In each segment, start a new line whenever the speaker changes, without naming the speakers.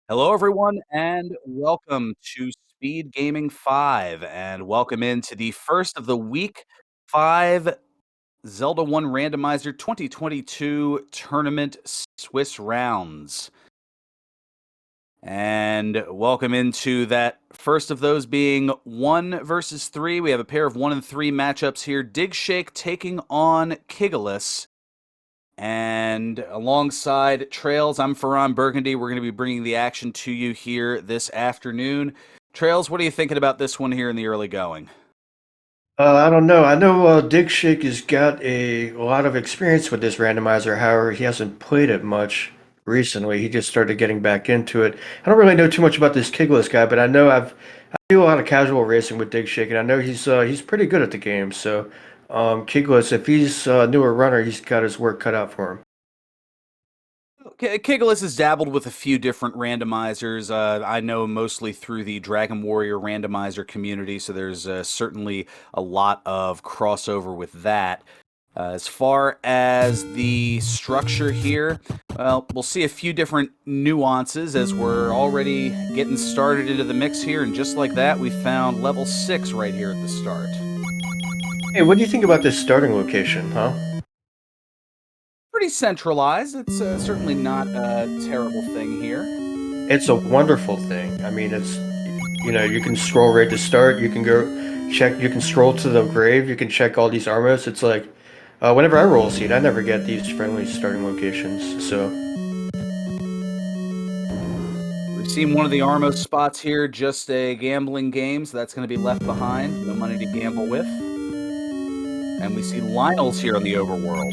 Hello, everyone, and welcome to Speed Gaming 5, and welcome into the first of the week 5 Zelda 1 Randomizer 2022 Tournament Swiss rounds. And welcome into that first of those being 1 versus 3. We have a pair of 1 and 3 matchups here. Digshake taking on Kigalas. And alongside Trails, I'm Ferran Burgundy. We're going to be bringing the action to you here this afternoon. Trails, what are you thinking about this one here in the early going?
I don't know. I know digshake has got a lot of experience with this randomizer. However, he hasn't played it much recently. He just started getting back into it. I don't really know too much about this Kigless guy, but I do a lot of casual racing with digshake, and I know he's pretty good at the game. So, Kigless, if he's a newer runner, he's got his work cut out for him.
Kigalas has dabbled with a few different randomizers. I know mostly through the Dragon Warrior randomizer community, so there's certainly a lot of crossover with that. As far as the structure here, well, we'll see a few different nuances as we're already getting started into the mix here, and just like that, we found level 6 right here at the start.
Hey, what do you think about this starting location, huh?
Pretty centralized. It's certainly not a terrible thing here.
It's a wonderful thing. I mean, you can scroll right to start. You can go check. You can scroll to the grave. You can check all these armors. It's like whenever I roll a seed, I never get these friendly starting locations. So
We've seen one of the Armos spots here, just a gambling game, so that's going to be left behind. No money to gamble with. And we see Lionel's here on the overworld.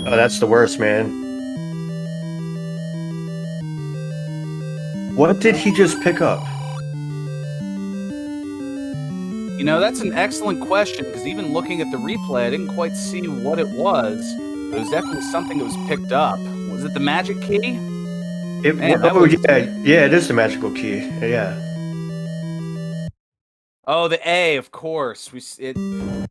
oh, that's the worst, man. What did he just pick up?
You know, that's an excellent question, because even looking at the replay, I didn't quite see what it was. But it was definitely something that was picked up. Was it the magic key?
Yeah, it is the magical key. Yeah.
Oh, the A, of course. It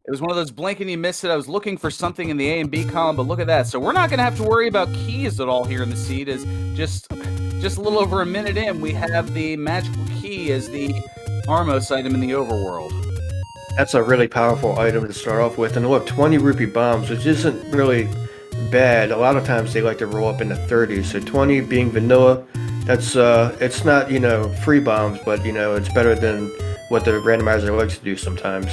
was one of those blink and you miss it. I was looking for something in the A and B column, but look at that. So we're not going to have to worry about keys at all here in the seed. As just a little over a minute in, we have the magical key as the Armos item in the overworld.
That's a really powerful item to start off with. And look, 20 rupee bombs, which isn't really bad. A lot of times they like to roll up in the 30s. So 20 being vanilla, that's it's not, free bombs, but it's better than what the randomizer likes to do sometimes.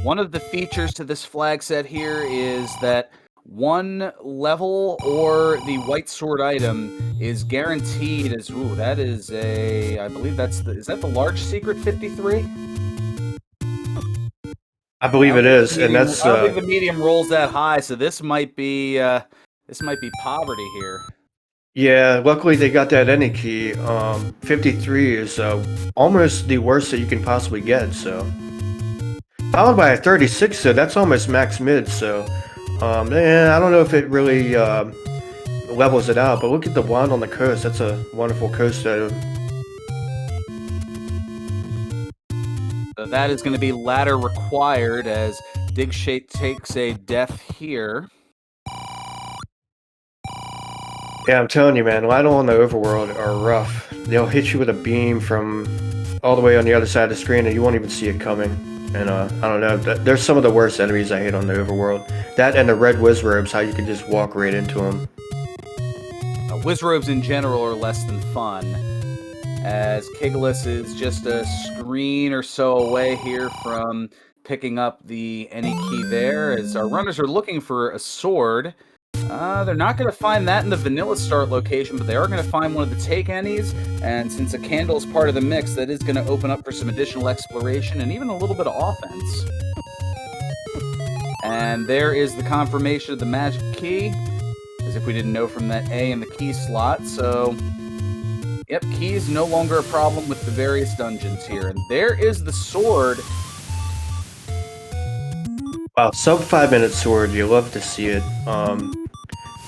One of the features to this flag set here is that one level or the white sword item is guaranteed as, ooh, that is I believe is that the large secret 53?
I believe it is, and that's
I don't think the medium rolls that high, so this might be poverty here.
Yeah, luckily they got that any key. 53 is almost the worst that you can possibly get, so. Followed by a 36, so that's almost max mid, so. I don't know if it really levels it out, but look at the wand on the coast. That's a wonderful coast item.
So that is going to be ladder required as digshake takes a death here.
Yeah, I'm telling you, man, Lionel on the overworld are rough. They'll hit you with a beam from all the way on the other side of the screen, and you won't even see it coming. And I don't know, there's some of the worst enemies I hate on the overworld. That and the red wizrobes, how you can just walk right into them.
Wizrobes in general are less than fun, as Kigalas is just a screen or so away here from picking up the any key there, as our runners are looking for a sword. They're not going to find that in the vanilla start location, but they are going to find one of the take any's, and since a candle is part of the mix, that is going to open up for some additional exploration and even a little bit of offense. And there is the confirmation of the magic key, as if we didn't know from that A in the key slot. So, yep, key is no longer a problem with the various dungeons here. And there is the sword.
Wow, sub 5-minute sword, you love to see it.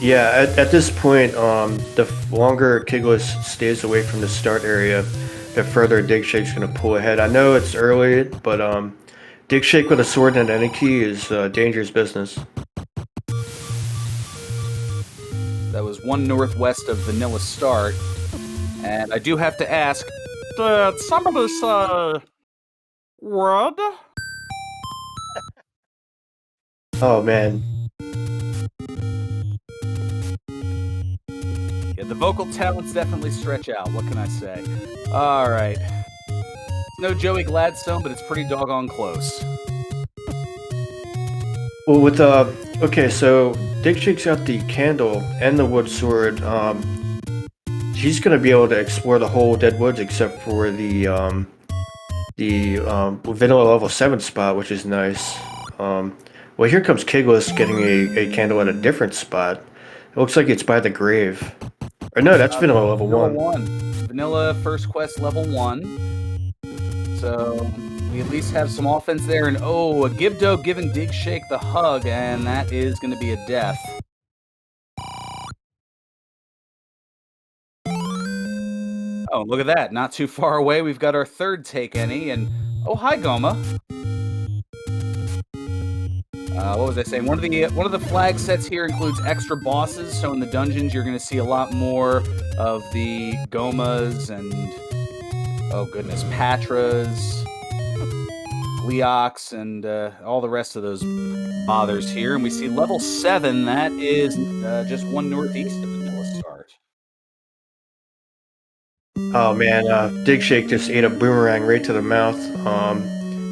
Yeah, at this point, the longer Kigless stays away from the start area, the further Digshake's going to pull ahead. I know it's early, but Digshake with a sword and any key is dangerous business.
That was is 1 northwest of Vanilla Start. And I do have to ask, did somebody say wood?
Oh man.
Yeah, the vocal talents definitely stretch out. What can I say? All right. It's no Joey Gladstone, but it's pretty doggone close.
Well, with okay, so Digshake's got the candle and the wood sword. He's gonna be able to explore the whole Dead Woods except for the vanilla level 7 spot, which is nice. Well, here comes Kigalas getting a candle at a different spot. It looks like it's by the grave. Or no, that's vanilla level
Vanilla
1.
Vanilla first quest level 1. So we at least have some offense there. And oh, a Gibdo giving Digshake the hug, and that is going to be a death. Oh, look at that. Not too far away, we've got our third take any. And oh, hi, Goma. What was I saying? One of the flag sets here includes extra bosses, so in the dungeons you're going to see a lot more of the Gomas and, oh goodness, Patras, Gleox, and all the rest of those bothers here. And we see level 7, that is just 1 northeast of Vanilla Start.
Oh man, Digshake just ate a boomerang right to the mouth.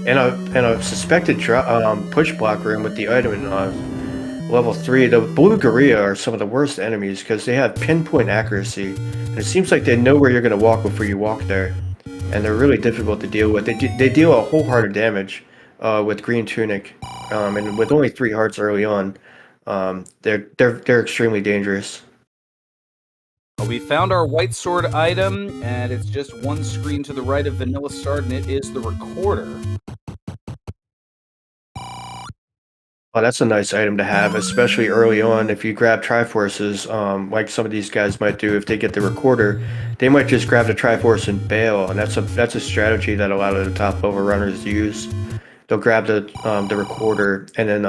And a suspected push block room with the item in level 3. The blue gorilla are some of the worst enemies because they have pinpoint accuracy. And it seems like they know where you're going to walk before you walk there. And they're really difficult to deal with. They deal a whole heart of damage with green tunic. And with only 3 hearts early on, they're extremely dangerous.
We found our white sword item, and it's just 1 screen to the right of Vanilla Start, and it is the recorder.
Oh, that's a nice item to have, especially early on. If you grab Triforces, like some of these guys might do, if they get the recorder, they might just grab the Triforce and bail, and that's a strategy that a lot of the top level runners use. They'll grab the recorder, and then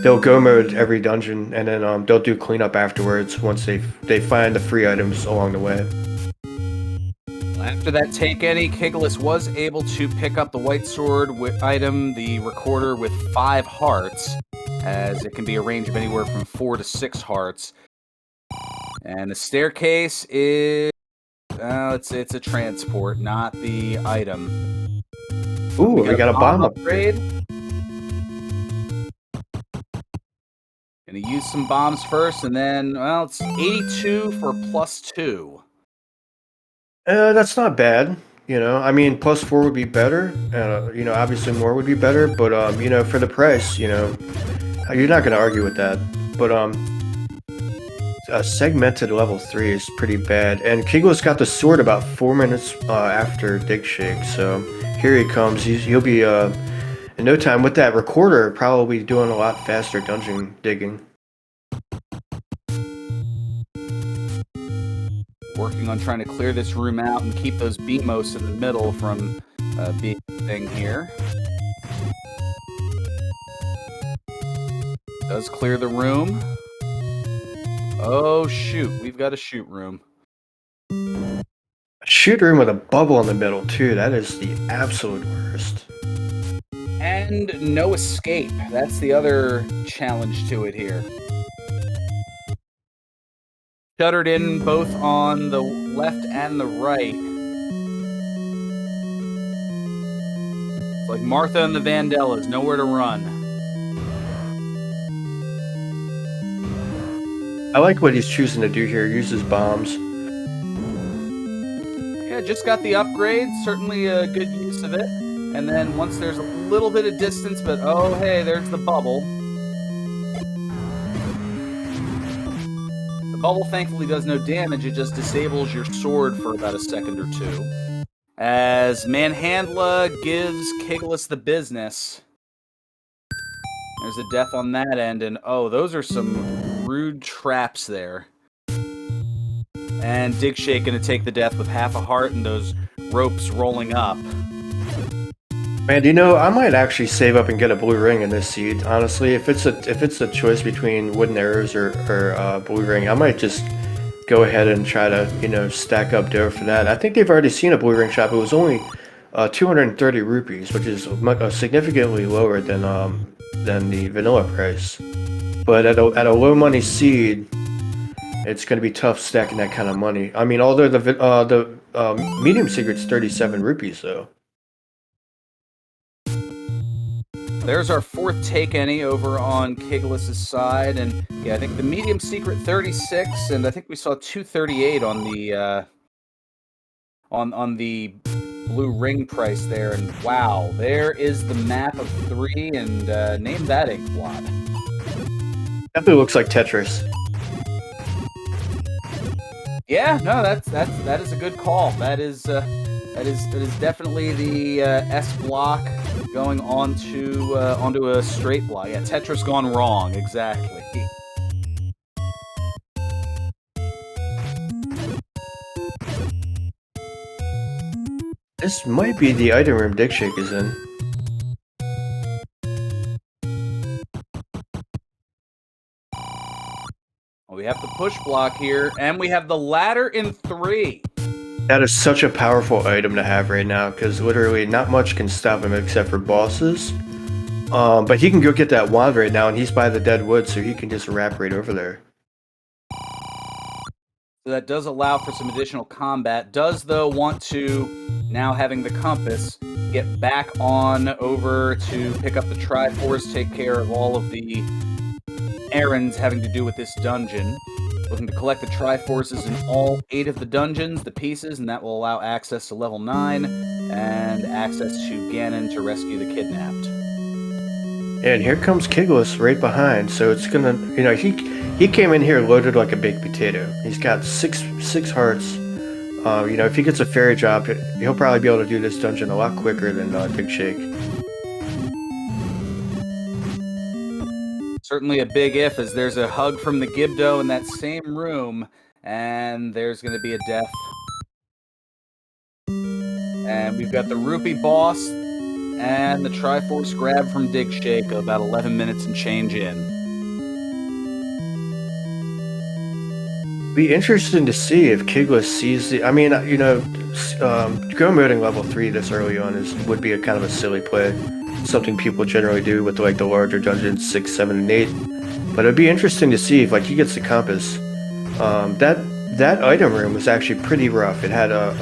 they'll go mode every dungeon, and then they'll do cleanup afterwards once they find the free items along the way.
After that take any, Kigalas was able to pick up the white sword item, the recorder, with 5 hearts, as it can be a range of anywhere from 4 to 6 hearts. And the staircase is it's a transport, not the item.
Ooh, we got a bomb
upgrade. Gonna use some bombs first, and then, well, it's 82 for +2.
That's not bad. You know, I mean, +4 would be better. You know, obviously more would be better, but you know, for the price, you know, you're not gonna argue with that. But a segmented level 3 is pretty bad, and Kigalas got the sword about 4 minutes after Digshake, so here he comes. He'll be in no time with that recorder, probably doing a lot faster dungeon digging.
Working on trying to clear this room out and keep those BMOs in the middle from being a thing here. Does clear the room. Oh shoot, we've got a shoot room.
A shoot room with a bubble in the middle too, that is the absolute worst.
And no escape. That's the other challenge to it here. Shuttered in both on the left and the right. It's like Martha and the Vandellas, nowhere to run.
I like what he's choosing to do here, uses bombs.
Yeah, just got the upgrade, certainly a good use of it. And then once there's a little bit of distance, but oh hey, there's the bubble. The bubble thankfully does no damage, it just disables your sword for about a second or two. As Manhandla gives Kigalas the business. There's a death on that end, and oh, those are some rude traps there. And Digshake gonna take the death with half a heart and those ropes rolling up.
Man, you know, I might actually save up and get a blue ring in this seed. Honestly, if it's a choice between wooden arrows or blue ring, I might just go ahead and try to stack up dough for that. I think they've already seen a blue ring shop. It was only 230 rupees, which is significantly lower than the vanilla price. But at a low money seed, it's going to be tough stacking that kind of money. I mean, although the medium secret's 37 rupees though.
There's our fourth take any over on Kigalas' side, and yeah, I think the medium secret 36, and I think we saw 238 on the blue ring price there. And wow, there is the map of 3, and name that ink blot.
Definitely looks like Tetris.
Yeah, no, that is a good call. That is definitely the S block going onto a straight block. Yeah, Tetris gone wrong, exactly.
This might be the item room digshake is in.
Well, we have the push block here, and we have the ladder in 3.
That is such a powerful item to have right now, because literally not much can stop him except for bosses. But he can go get that wand right now, and he's by the dead wood, so he can just wrap right over there.
So that does allow for some additional combat. Does, though, want to, now having the compass, get back on over to pick up the Triforce, take care of all of the errands having to do with this dungeon. Looking to collect the Triforces in all 8 of the dungeons, the pieces, and that will allow access to level 9 and access to Ganon to rescue the kidnapped.
And here comes Kigalas right behind, so it's gonna, he came in here loaded like a baked potato. He's got six hearts. If he gets a fairy drop, he'll probably be able to do this dungeon a lot quicker than digshake.
Certainly a big if, as there's a hug from the Gibdo in that same room, and there's going to be a death. And we've got the Rupee boss and the Triforce grab from digshake, about 11 minutes and change in.
Be interesting to see if Kigalas sees the. I mean, go moding level 3 this early on would be a kind of a silly play. Something people generally do with like the larger dungeons 6, 7, and 8. But it'd be interesting to see if he gets the compass. That item room was actually pretty rough. It had a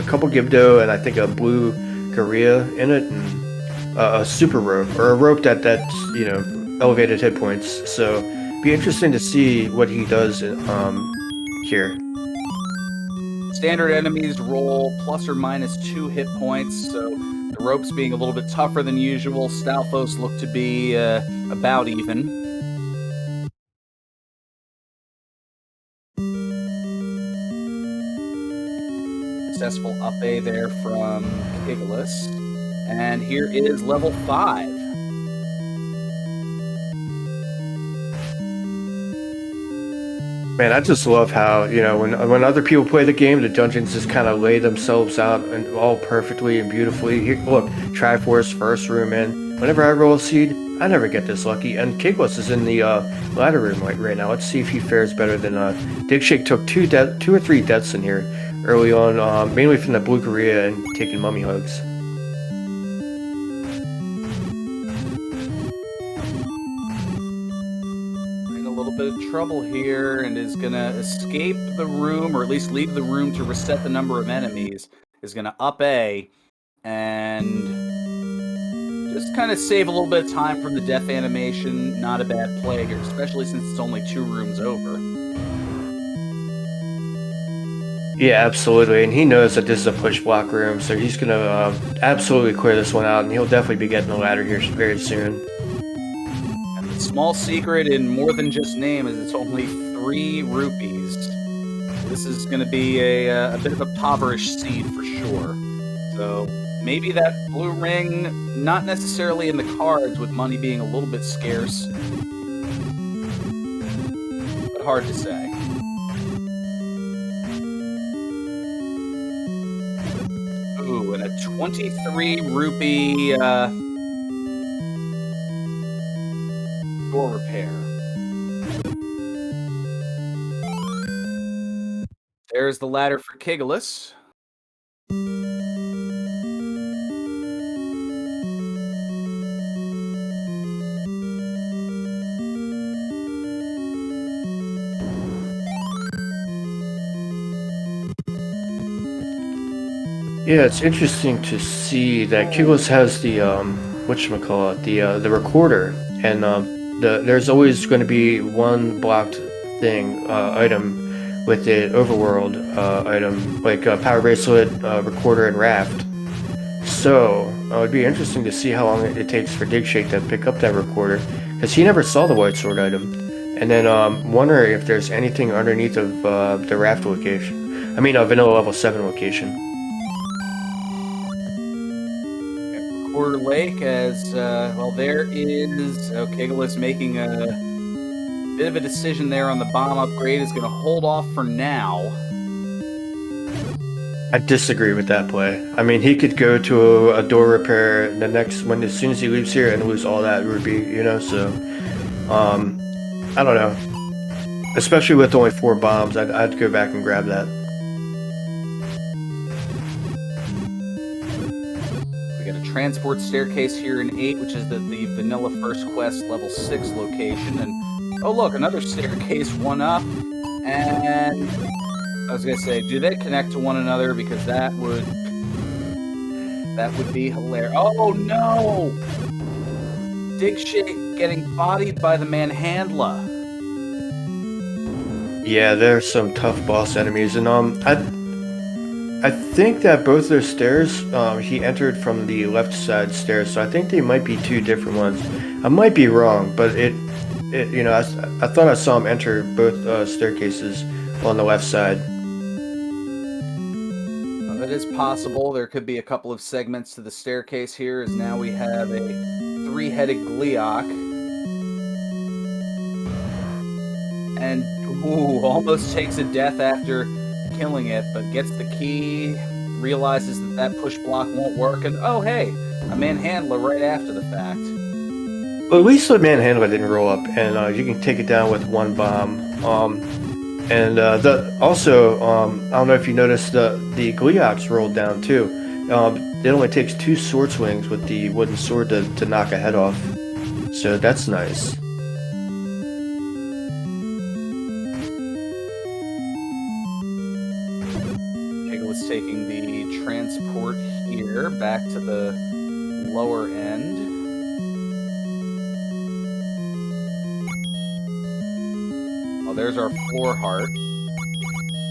couple Gibdo and I think a blue Korea in it, and a super rope or a rope that elevated hit points. So be interesting to see what he does here.
Standard enemies roll plus or minus 2 hit points, so the ropes being a little bit tougher than usual. Stalfos look to be about even. Successful up A there from Kigalas. And here is level 5.
Man, I just love how, when other people play the game, the dungeons just kind of lay themselves out and all perfectly and beautifully. Here, look, Triforce, first room in. Whenever I roll a seed, I never get this lucky. And Kigalas is in the ladder room right now. Let's see if he fares better than digshake. Took 2 or 3 deaths in here early on, mainly from the blue Korea and taking mummy hugs.
Bit of trouble here and is gonna escape the room, or at least leave the room to reset the number of enemies. Is gonna up A and just kind of save a little bit of time from the death animation. Not a bad play here, especially since it's only 2 rooms over.
Yeah, absolutely, and he knows that this is a push block room, so he's gonna absolutely clear this one out, and he'll definitely be getting the ladder here very soon.
Small secret in more than just name is it's only 3 rupees. This is going to be a bit of a impoverished seed for sure. So maybe that blue ring, not necessarily in the cards with money being a little bit scarce. But hard to say. Ooh, and a 23 rupee door repair. There's the ladder for Kigalas.
Yeah, it's interesting to see that Kigalas has the whatchamacallit, the recorder, and there's always going to be one blocked thing item with the overworld item, like power bracelet, recorder, and raft. So it'd be interesting to see how long it takes for digshake to pick up that recorder, because he never saw the white sword item. And then wondering if there's anything underneath of the raft location. I mean, vanilla level 7 location.
Quarter Lake, as well, there is Kigalas making a bit of a decision there on the bomb upgrade. Is going to hold off for now.
I disagree with that play. I mean, he could go to a door repair the next when as soon as he leaves here and lose all that rupee, you know. So, I don't know. Especially with only 4 bombs, I'd go back and grab that.
Transport staircase here in 8, which is the vanilla first quest level 6 location, and oh look, another staircase one up. And I was gonna say, do they connect to one another? Because that would be hilarious. Oh no! Digshake getting bodied by the manhandler.
Yeah, there's some tough boss enemies, and I think that both those stairs, he entered from the left side stairs, so I think they might be 2 different ones. I might be wrong, but I thought I saw him enter both staircases on the left side.
Well, that is possible. There could be a couple of segments to the staircase here, as now we have a 3-headed Gleeok. And, ooh, almost takes a death after killing it, but gets the key, realizes that push block won't work, and oh hey, a manhandler right after the fact.
Well, at least the manhandler didn't roll up, and you can take it down with 1 bomb. And I don't know if you noticed, the Gleeoks rolled down too. It only takes 2 sword swings with the wooden sword to knock a head off, so that's nice.
Taking the transport here back to the lower end. Oh, there's our floor heart.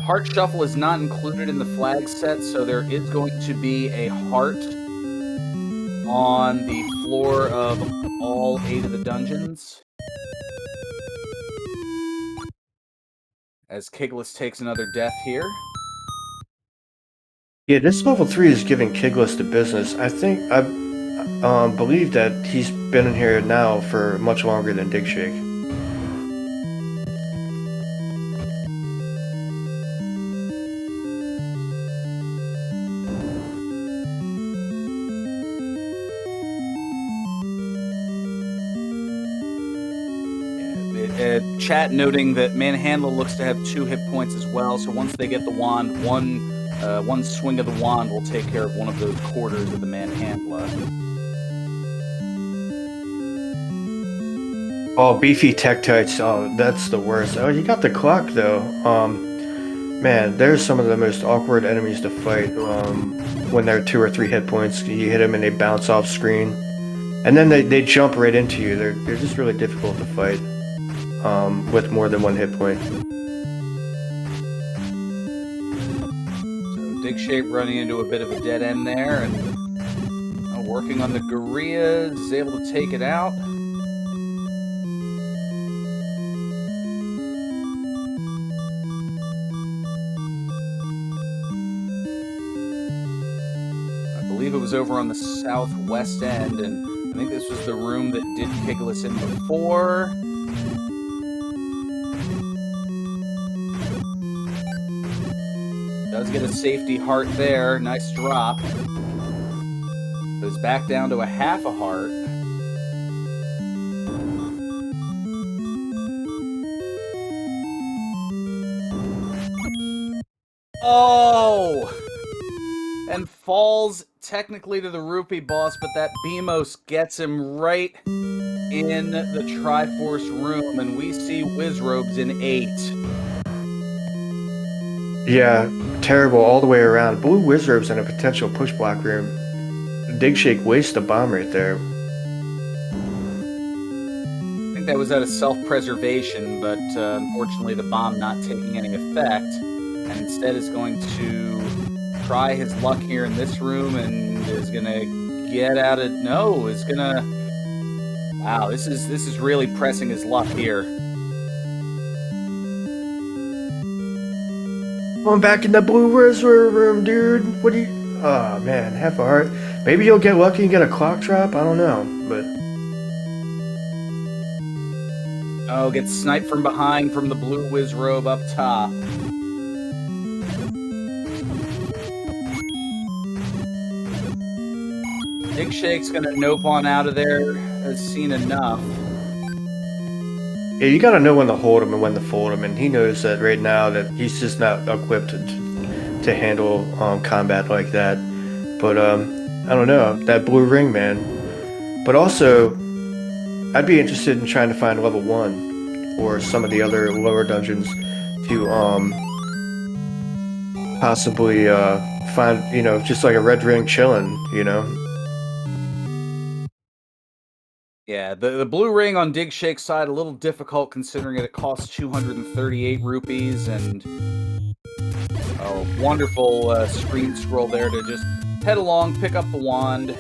Heart shuffle is not included in the flag set, so there is going to be a heart on the floor of all 8 of the dungeons. As Kigalas takes another death here.
Yeah, this level 3 is giving Kigalas the business. I believe that he's been in here now for much longer than digshake.
Chat noting that Manhandler looks to have 2 hit points as well, so once they get the wand, one swing of the wand will take care of one of those quarters of the manhandler.
Oh, beefy Tektites. Oh, that's the worst. Oh, you got the clock though. Man, there's some of the most awkward enemies to fight. When they're 2 or 3 hit points, you hit them and they bounce off screen, and then they jump right into you. They're just really difficult to fight with more than 1 hit point.
Digshake running into a bit of a dead end there, and working on the Gorilla, is able to take it out. I believe it was over on the southwest end, and I think this was the room that did Kigalas in before. Does get a safety heart there. Nice drop. So he's back down to a half a heart. Oh! And falls technically to the rupee boss, but that Beamos gets him right in the Triforce room, and we see Wizrobes in 8.
Yeah, terrible all the way around. Blue Wizards in a potential push block room. Digshake wastes a bomb right there.
I think that was out of self-preservation, but unfortunately the bomb not taking any effect, and instead is going to try his luck here in this room and is gonna get out of wow, this is really pressing his luck here.
Going back in the Blue Wizard room, dude. What do you? Oh man, half a heart. Maybe you'll get lucky and get a clock drop. I don't know, but
oh, gets sniped from behind from the blue Wizrobe up top. Digshake's gonna nope on out of there. Has seen enough.
yeah, you gotta know when to hold him and when to fold him, and he knows that right now that he's just not equipped to handle combat like that. But I don't know, that blue ring, man. But also, I'd be interested in trying to find level 1 or some of the other lower dungeons to possibly find, just like a red ring chilling,
Yeah, the blue ring on Digshake's side a little difficult considering it costs 238 rupees, and a wonderful screen scroll there to just head along, pick up the wand.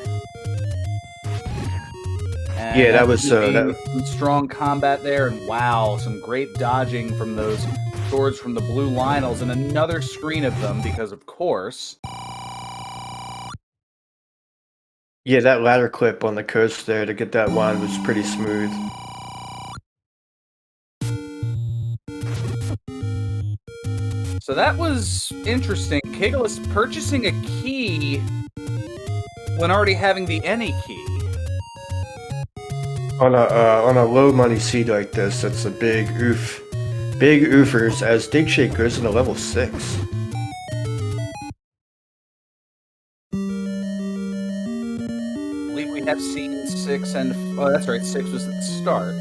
And
Yeah, that was
some strong combat there, and wow, some great dodging from those swords from the blue Lionels, and another screen of them because, of course.
yeah, that ladder clip on the coast there to get that wand was pretty smooth.
So that was interesting. Kigalas purchasing a key when already having the any key.
On a low money seed like this, that's a big oof. Big oofers as Digshake goes into level 6.
I believe we have seen 6 and... oh, that's right, 6 was at the start.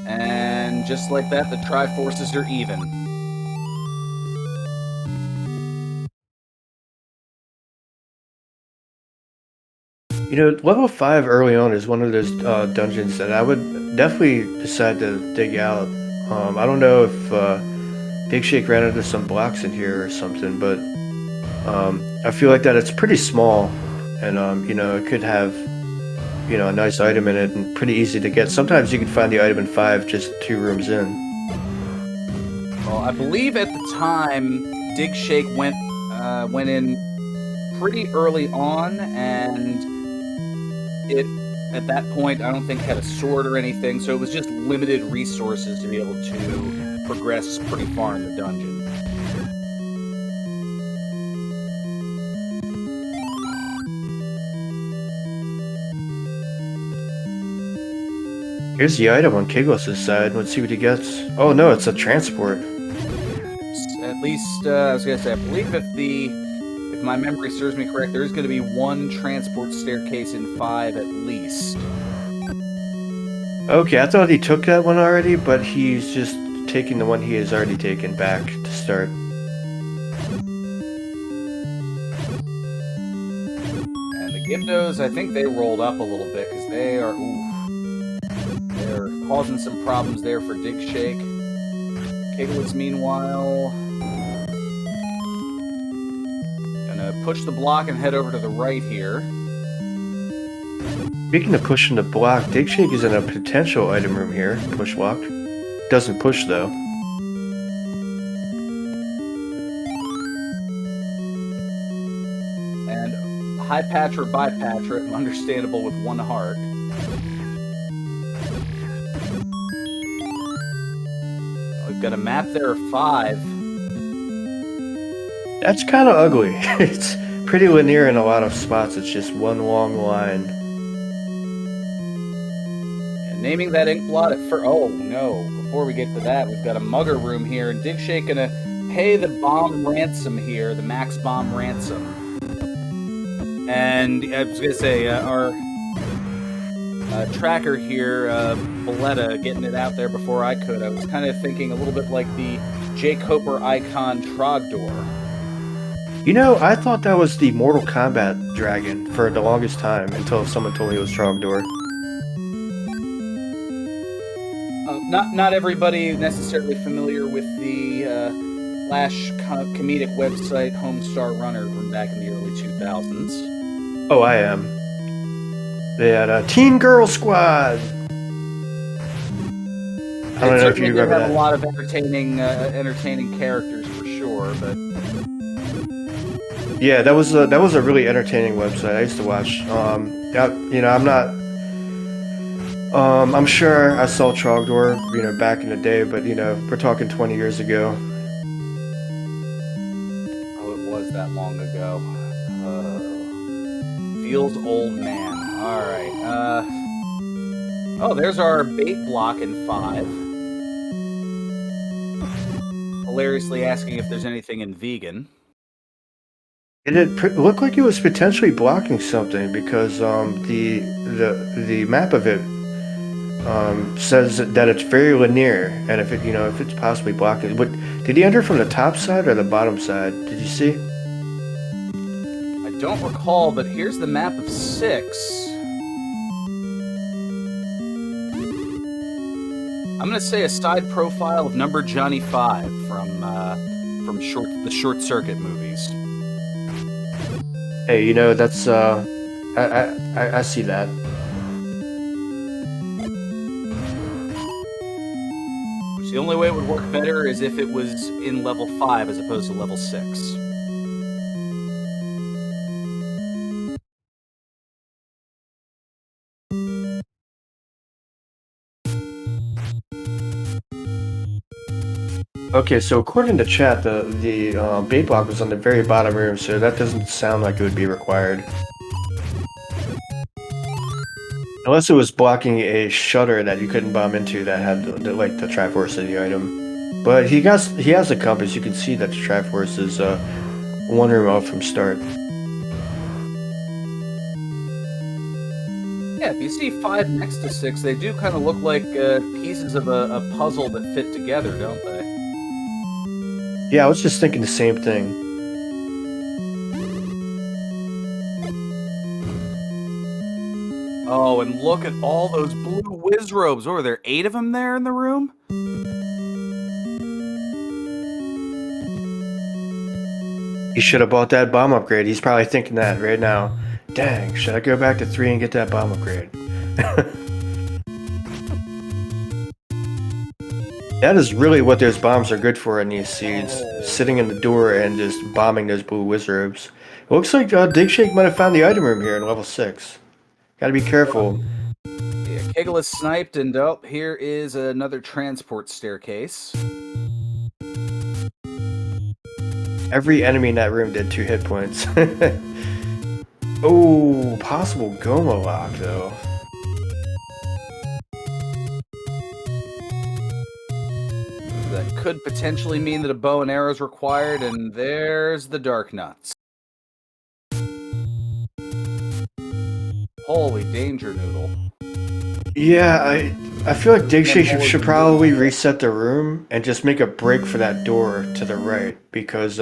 And just like that, the Triforces are even.
Level 5 early on is one of those dungeons that I would definitely decide to dig out. I don't know if Digshake ran into some blocks in here or something, but I feel like that it's pretty small, and it could have a nice item in it and pretty easy to get. Sometimes you can find the item in 5 just 2 rooms in.
Well, I believe at the time Digshake went in pretty early on, and it at that point I don't think had a sword or anything, so it was just limited resources to be able to progress pretty far in the dungeon.
Here's the item on Kigalas' side. Let's see what he gets. Oh no, it's a transport.
At least I was gonna say, I believe if my memory serves me correct, there's going to be 1 transport staircase in 5 at least.
Okay, I thought he took that one already, but he's just taking the one he has already taken back to start.
And the Gibdos, I think they rolled up a little bit because they're causing some problems there for Digshake. Kigalas, meanwhile, gonna push the block and head over to the right here.
Speaking of pushing the block, Digshake is in a potential item room here. Push block. Doesn't push though.
And high patch or by patch, understandable with 1 heart. got a map there of 5.
That's kind of ugly. It's pretty linear in a lot of spots. It's just one long line.
And naming that ink blot at first. Oh no! Before we get to that, we've got a mugger room here, and digshake gonna pay the bomb ransom here, the max bomb ransom. And I was gonna say our tracker here, Boletta, getting it out there before I could. I was kind of thinking a little bit like the J. Coper icon Trogdor.
You know, I thought that was the Mortal Kombat dragon for the longest time until someone told me it was Trogdor.
Not everybody necessarily familiar with the Flash comedic website Homestar Runner from back in the early 2000s.
Oh, I am. They had a Teen Girl Squad. I don't know if you remember that.
Have a lot of entertaining characters for sure, but
yeah, that was a really entertaining website. I used to watch. You know, I'm sure I saw Trogdor, you know, back in the day, but you know, we're talking 20 years ago.
Oh, it was that long ago. Feels old, man. All right. Oh, there's our bait block in 5. Hilariously asking if there's anything in vegan.
It looked like it was potentially blocking something because the map of it says that it's very linear, and if it's possibly blocking. But did he enter from the top side or the bottom side? Did you see?
I don't recall, but here's the map of 6. I'm gonna say a side profile of Number Johnny 5 from the Short Circuit movies.
Hey, you know, that's I see that.
Which the only way it would work better is if it was in level 5 as opposed to level 6.
Okay, so according to chat, the bait block was on the very bottom room, so that doesn't sound like it would be required. Unless it was blocking a shutter that you couldn't bomb into that had the Triforce of the item. But he has a compass. You can see that the Triforce is one room out from start.
Yeah, if you see 5 next to 6, they do kind of look like pieces of a puzzle that fit together, don't they?
Yeah, I was just thinking the same thing.
Oh, and look at all those blue whiz robes. Oh, are there 8 of them there in the room?
He should have bought that bomb upgrade. He's probably thinking that right now. Dang, should I go back to 3 and get that bomb upgrade? That is really what those bombs are good for in these seeds. Sitting in the door and just bombing those blue wizards. It looks like digshake might have found the item room here in level 6. Gotta be careful.
Yeah, kigalas sniped, and oh, here is another transport staircase.
Every enemy in that room did 2 hit points. Oh, possible Goma lock though.
That could potentially mean that a bow and arrow is required, and there's the dark nuts. Holy danger noodle.
Yeah, I feel like digshake should probably reset the room and just make a break for that door to the right, because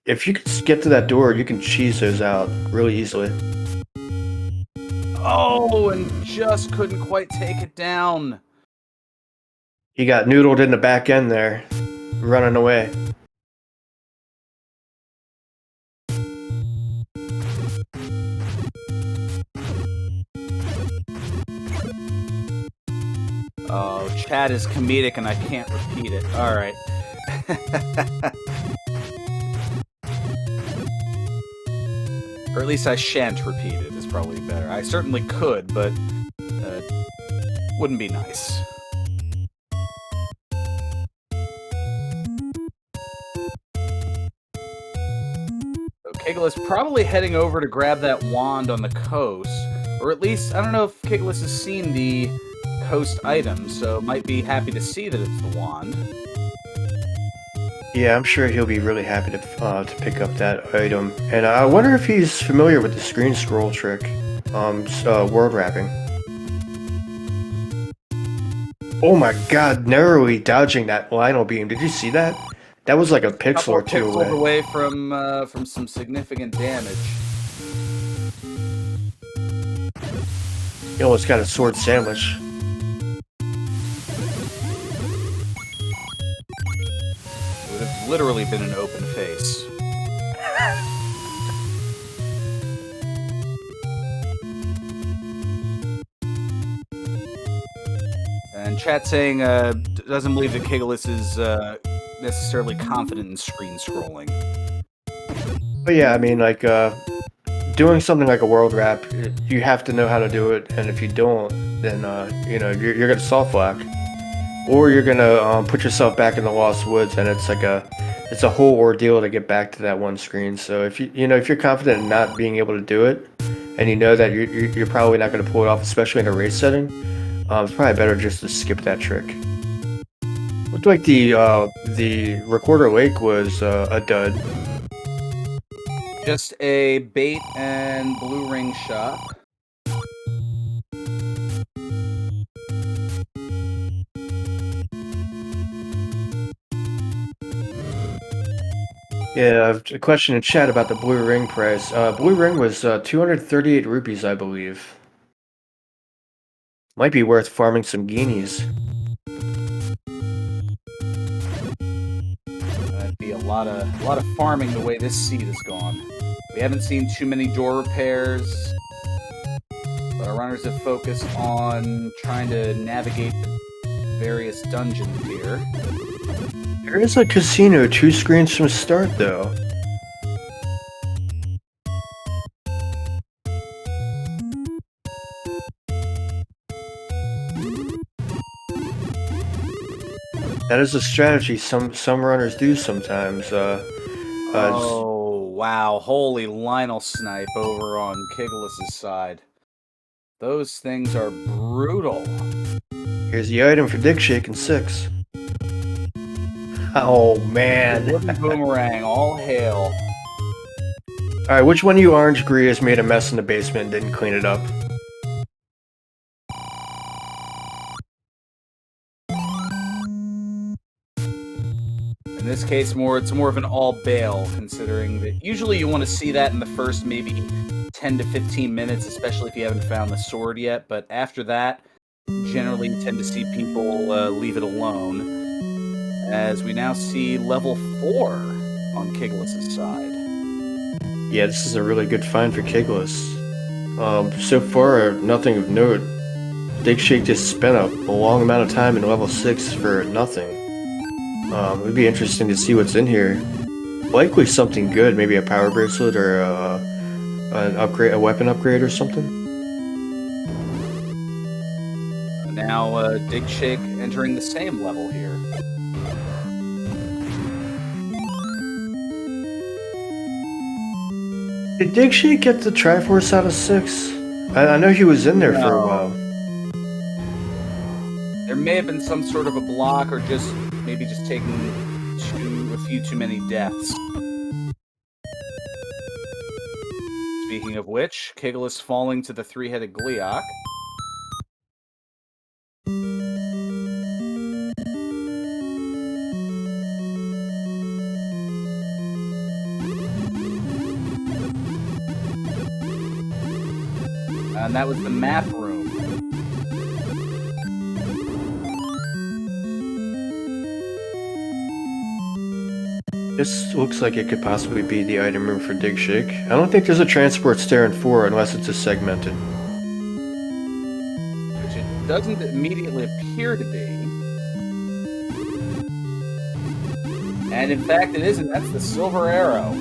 if you can get to that door, you can cheese those out really easily.
Oh, and just couldn't quite take it down.
He got noodled in the back end there, running away.
Oh, chat is comedic and I can't repeat it. Alright. Or at least I shan't repeat it is probably better. I certainly could, but wouldn't be nice. Kigalas probably heading over to grab that wand on the coast. Or at least, I don't know if Kigalas has seen the coast item, so might be happy to see that it's the wand.
Yeah, I'm sure he'll be really happy to pick up that item. And I wonder if he's familiar with the screen scroll trick, world wrapping. Oh my god, narrowly dodging that Lionel beam. Did you see that? That was like a pixel or two
pixels away from some significant damage.
He almost got a sword sandwich.
It would have literally been an open face. And chat saying doesn't believe that Kigalas is necessarily confident in screen scrolling.
But yeah, I mean, like, doing something like a world wrap, you have to know how to do it, and if you don't, then, you know, you're gonna soft lock. Or you're gonna put yourself back in the Lost Woods, and it's like it's a whole ordeal to get back to that one screen. So if if you're confident in not being able to do it, and you know that you're probably not gonna pull it off, especially in a race setting, it's probably better just to skip that trick. Looked like the Recorder Lake was a dud.
Just a bait and blue ring shot.
Yeah, a question in chat about the blue ring price. Blue ring was 238 rupees, I believe. Might be worth farming some guineas.
That'd be a lot of farming the way this seed has gone. We haven't seen too many door repairs, but our runners have focused on trying to navigate the various dungeons here.
There is a casino 2 screens from start, though. That is a strategy some runners do sometimes.
Oh, wow. Holy Lionel snipe over on Kigalas' side. Those things are brutal.
Here's the item for digshake in 6. Oh, man.
Wooden boomerang, all hail.
Alright, which one of you orange greers made a mess in the basement and didn't clean it up?
In this case, it's more of an all bail, considering that usually you want to see that in the first maybe 10 to 15 minutes, especially if you haven't found the sword yet. But after that, generally you tend to see people leave it alone. As we now see level 4 on Kigalas' side.
Yeah, this is a really good find for Kigalas. So far, nothing of note. Digshake just spent a long amount of time in level 6 for nothing. It would be interesting to see what's in here. Likely something good, maybe a power bracelet or an upgrade, a weapon upgrade or something.
Now Digshake entering the same level here.
Did Digshake get the Triforce out of 6? I know he was in there for a while.
There may have been some sort of a block, or maybe just taking a few too many deaths. Speaking of which, Kigalas falling to the 3-headed Gleeok. And that was the map room.
This looks like it could possibly be the item room for Digshake. I don't think there's a transport stair in 4 unless it's a segmented.
Which it doesn't immediately appear to be. And in fact it isn't, that's the silver arrow.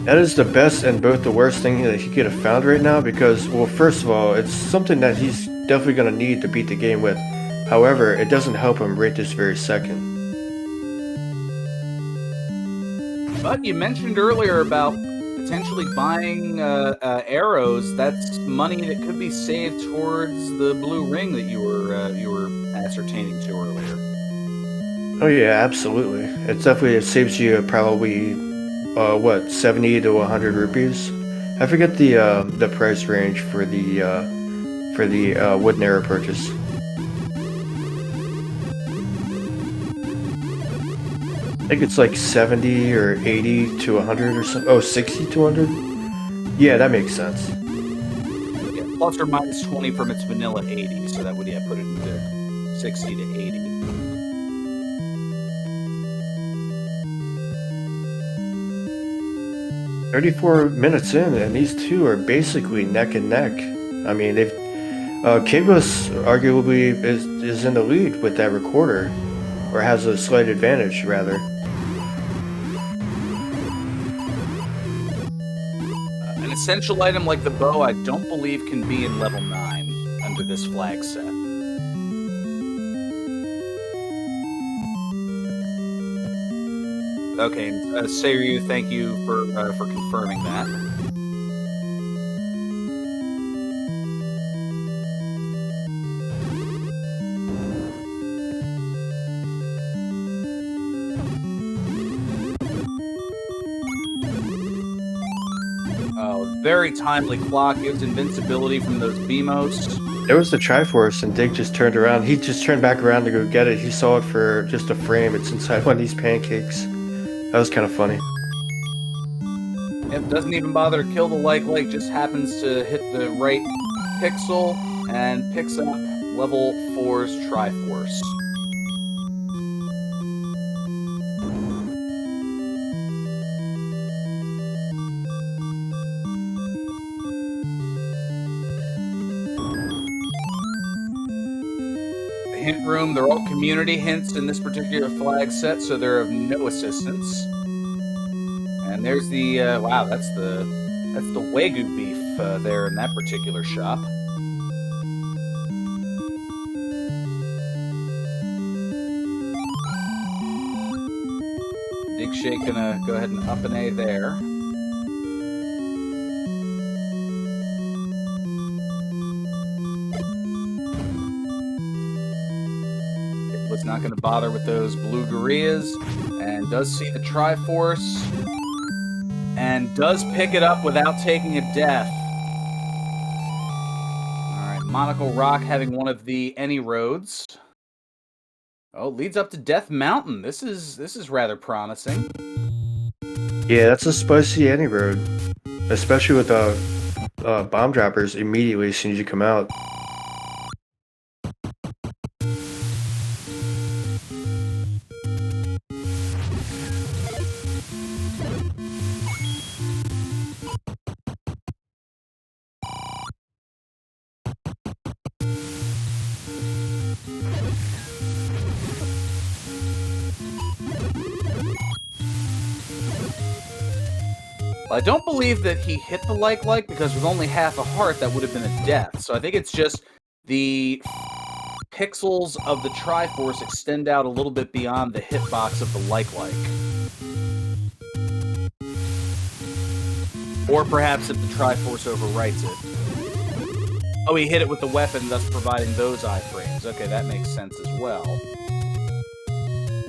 That is the best and both the worst thing that he could have found right now because, well, first of all, it's something that he's definitely going to need to beat the game with. However, it doesn't help him right this very second.
But you mentioned earlier about potentially buying arrows. That's money that could be saved towards the blue ring that you were ascertaining to earlier.
Oh yeah, absolutely. It saves you probably what 70 to 100 rupees. I forget the price range for the wooden arrow purchase. I think it's like 70 or 80 to 100 or so. Oh, 60 to 100? Yeah, that makes sense.
Yeah, plus or minus 20 from its vanilla 80, so that would put it into 60 to 80.
"34 minutes in, and these two are basically neck and neck. I mean, they've Kigalas arguably is in the lead with that recorder, or has a slight advantage rather.
An essential item like the bow, I don't believe can be in level 9 under this flag set. Okay, Seiryu, thank you for confirming that. Oh, very timely clock. Gives invincibility from those BMOs.
There was the Triforce, and Dig just turned around. He just turned back around to go get it. He saw it for just a frame. It's inside one of these pancakes. That was kind of funny.
Yep, doesn't even bother to kill the like, just happens to hit the right pixel and picks up level 4's Triforce. Hint room, they're all community hints in this particular flag set, so they're of no assistance. And there's the wow, that's the Wagyu beef there in that particular shop. Digshake gonna go ahead and up an A there. Was not going to bother with those blue gorillas, and does see the Triforce, and does pick it up without taking a death. All right, Monocle Rock having one of the any roads. Oh, leads up to Death Mountain. This is rather promising.
Yeah, that's a spicy any road, especially with bomb droppers immediately as soon as you come out.
I don't believe that he hit the like because with only half a heart that would have been a death. So I think it's just the pixels of the Triforce extend out a little bit beyond the hitbox of the like. Or perhaps if the Triforce overwrites it. Oh, he hit it with the weapon, thus providing those iframes. Okay, that makes sense as well.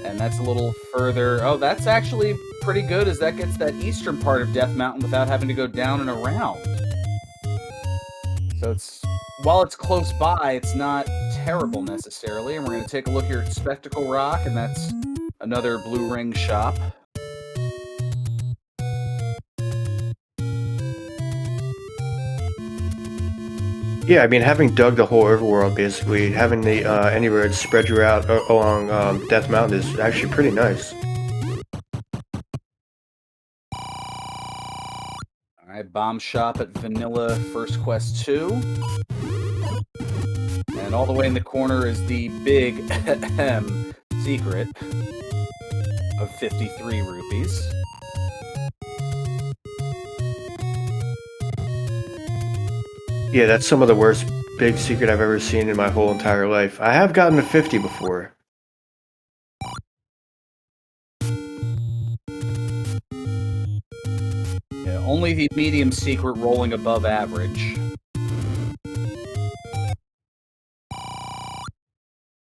And that's a little further. Oh, that's actually pretty good, as that gets that eastern part of Death Mountain without having to go down and around. So while it's close by, it's not terrible necessarily. And we're going to take a look here at Spectacle Rock, and that's another blue ring shop.
Yeah, I mean, having dug the whole overworld, basically, having the any roads spread you out along Death Mountain is actually pretty nice.
Alright, Bomb Shop at Vanilla First Quest 2. And all the way in the corner is the big secret of 53 rupees.
Yeah, that's some of the worst big secret I've ever seen in my whole entire life. I have gotten to 50 before.
only the medium secret rolling above average.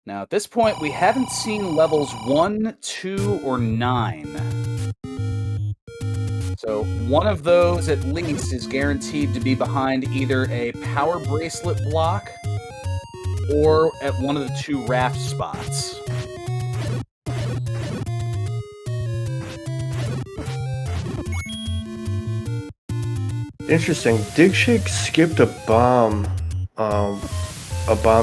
Now, at this point, we haven't seen levels 1, 2, or 9. So one of those, at least, is guaranteed to be behind either a power bracelet block or at one of the 2 raft spots.
Interesting. Digshake skipped a bomb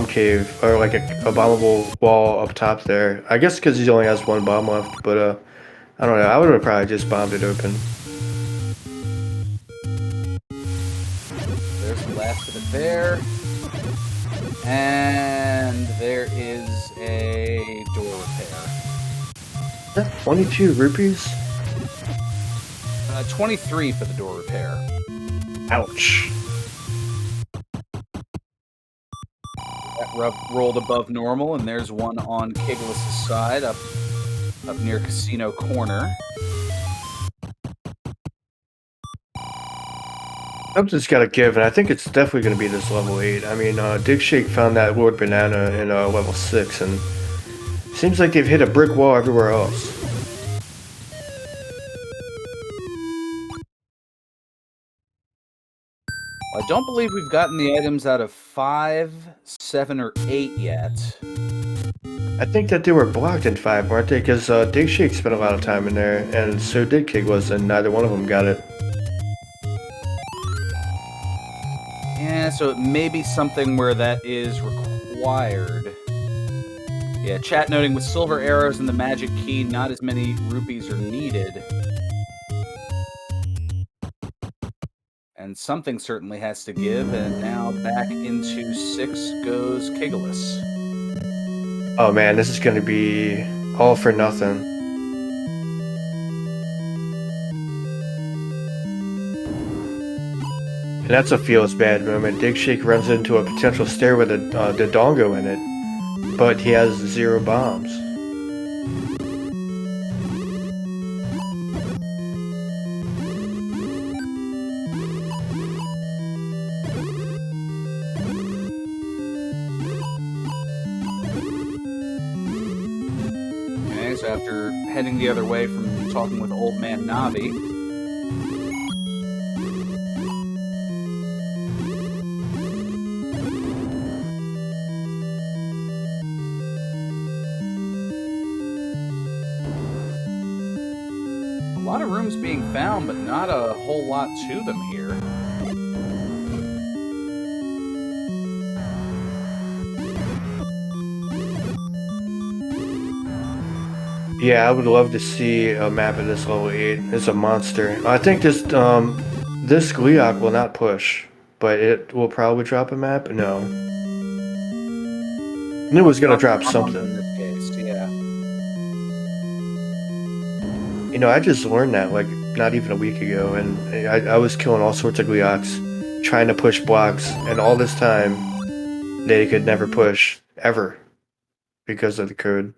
cave, or like a bombable wall up top there. I guess because he only has 1 bomb left, but I don't know. I would have probably just bombed it open.
There's the last of it there. And there is a door repair.
22 rupees?
23 for the door repair.
Ouch.
That rolled above normal, and there's one on Kigalas' side up near Casino Corner.
Something's got to give, and I think it's definitely going to be this level 8. I mean, Digshake found that Lord Banana in level 6, and seems like they've hit a brick wall everywhere else.
I don't believe we've gotten the items out of 5, 7, or 8 yet.
I think that they were blocked in 5, weren't they? Because Digshake spent a lot of time in there, and so did Kigalas, and neither one of them got it.
Yeah, so it may be something where that is required. Yeah, chat noting with silver arrows and the magic key, not as many rupees are needed. And something certainly has to give, and now back into 6 goes Kigalas.
Oh man, this is going to be all for nothing. And that's a feels bad moment. Digshake runs into a potential stair with a Dodongo in it, but he has 0 bombs.
Okay, so after heading the other way from talking with Old Man Navi, a lot of rooms being found, but not a whole lot to them here.
Yeah, I would love to see a map of this level 8. It's a monster. I think this Gleeok will not push, but it will probably drop a map. No. I knew it was gonna drop something.
In this case, yeah.
You know, I just learned that like not even a week ago, and I was killing all sorts of Gleeoks, trying to push blocks, and all this time they could never push ever because of the code.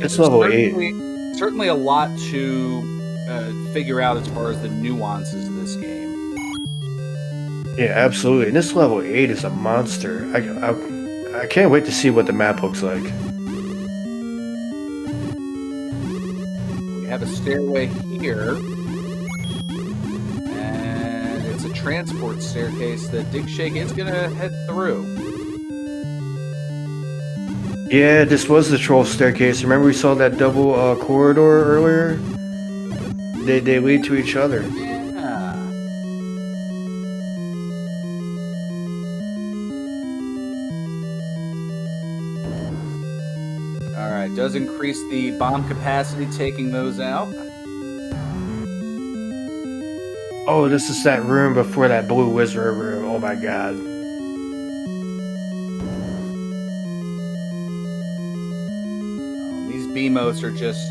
It's level 8.
Certainly a lot to figure out as far as the nuances of this game.
Yeah, absolutely. And this level 8 is a monster. I can't wait to see what the map looks like.
We have a stairway here. And it's a transport staircase that Digshake is going to head through.
Yeah, this was the troll staircase. Remember we saw that double corridor earlier? They lead to each other.
Yeah. Alright, does increase the bomb capacity, taking those out.
Oh, this is that room before that blue wizard room. Oh my god.
Beamos are just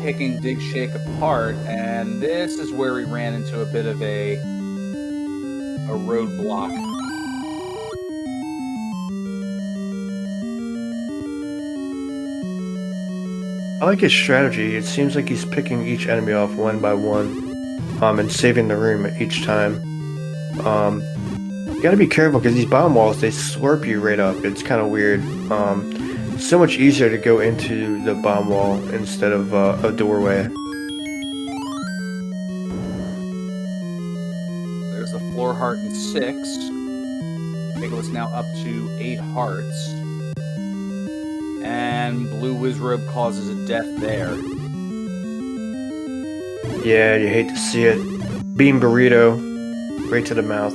picking Digshake apart, and this is where we ran into a bit of a roadblock.
I like his strategy. It seems like he's picking each enemy off one by one, and saving the room each time. You gotta be careful because these bomb walls, they slurp you right up. It's kind of weird. So much easier to go into the bomb wall instead of a doorway.
There's a floor heart and 6. Kigalas now up to 8 hearts. And Blue Wizrobe causes a death there.
Yeah, you hate to see it. Beam burrito, right to the mouth.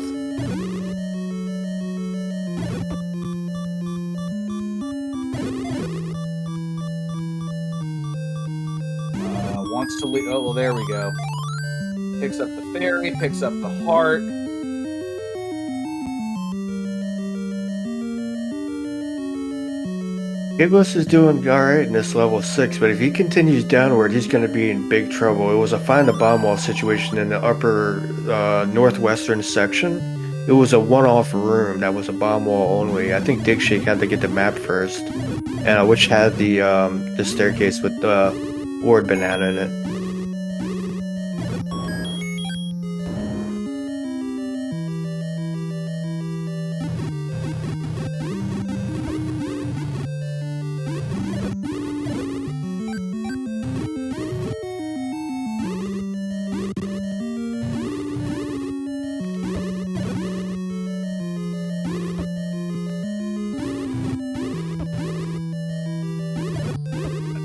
Wants to leave. Oh, well, there we go. Picks up the fairy, picks up the heart.
Kigalas is doing alright in this level 6, but if he continues downward, he's going to be in big trouble. It was a find the bomb wall situation in the upper northwestern section. It was a one-off room that was a bomb wall only. I think Digshake had to get the map first, and which had the staircase with the Lord Banana in it.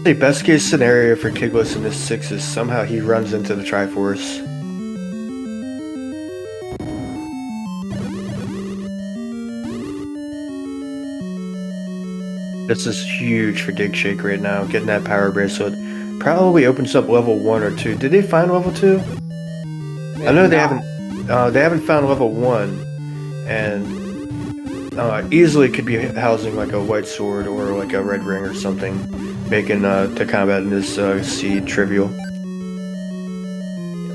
The best case scenario for Kigalas in this 6 is somehow he runs into the Triforce. This is huge for Digshake right now, getting that power bracelet. Probably opens up level 1 or 2. Did they find level 2? I know they haven't found level 1, and easily could be housing like a white sword or like a red ring or something, making the combat in this seed trivial.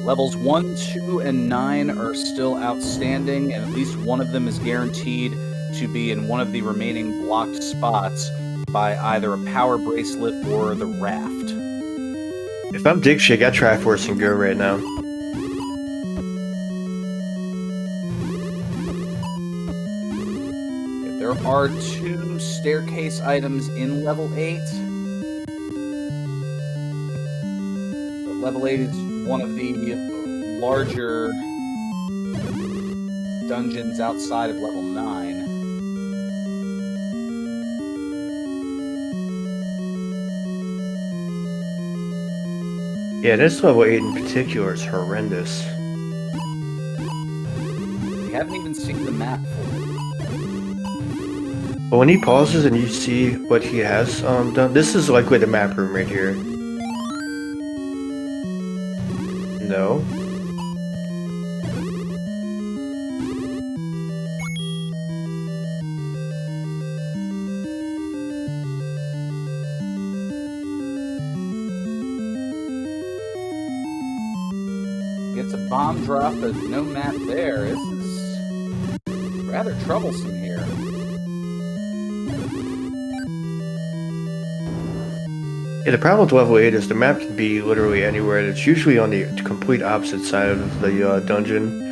Levels 1, 2, and 9 are still outstanding, and at least one of them is guaranteed to be in one of the remaining blocked spots by either a power bracelet or the raft.
If I'm Digshake, I Triforce and go right now.
There are 2 staircase items in level 8. Level 8 is one of the larger dungeons outside of level 9.
Yeah, this level 8 in particular is horrendous.
We haven't even seen the map for it.
But when he pauses and you see what he has done, this is likely the map room right here. No.
Gets a bomb drop, but no map there. This is rather troublesome here.
Yeah, the problem with level 8 is the map can be literally anywhere. It's usually on the complete opposite side of the dungeon.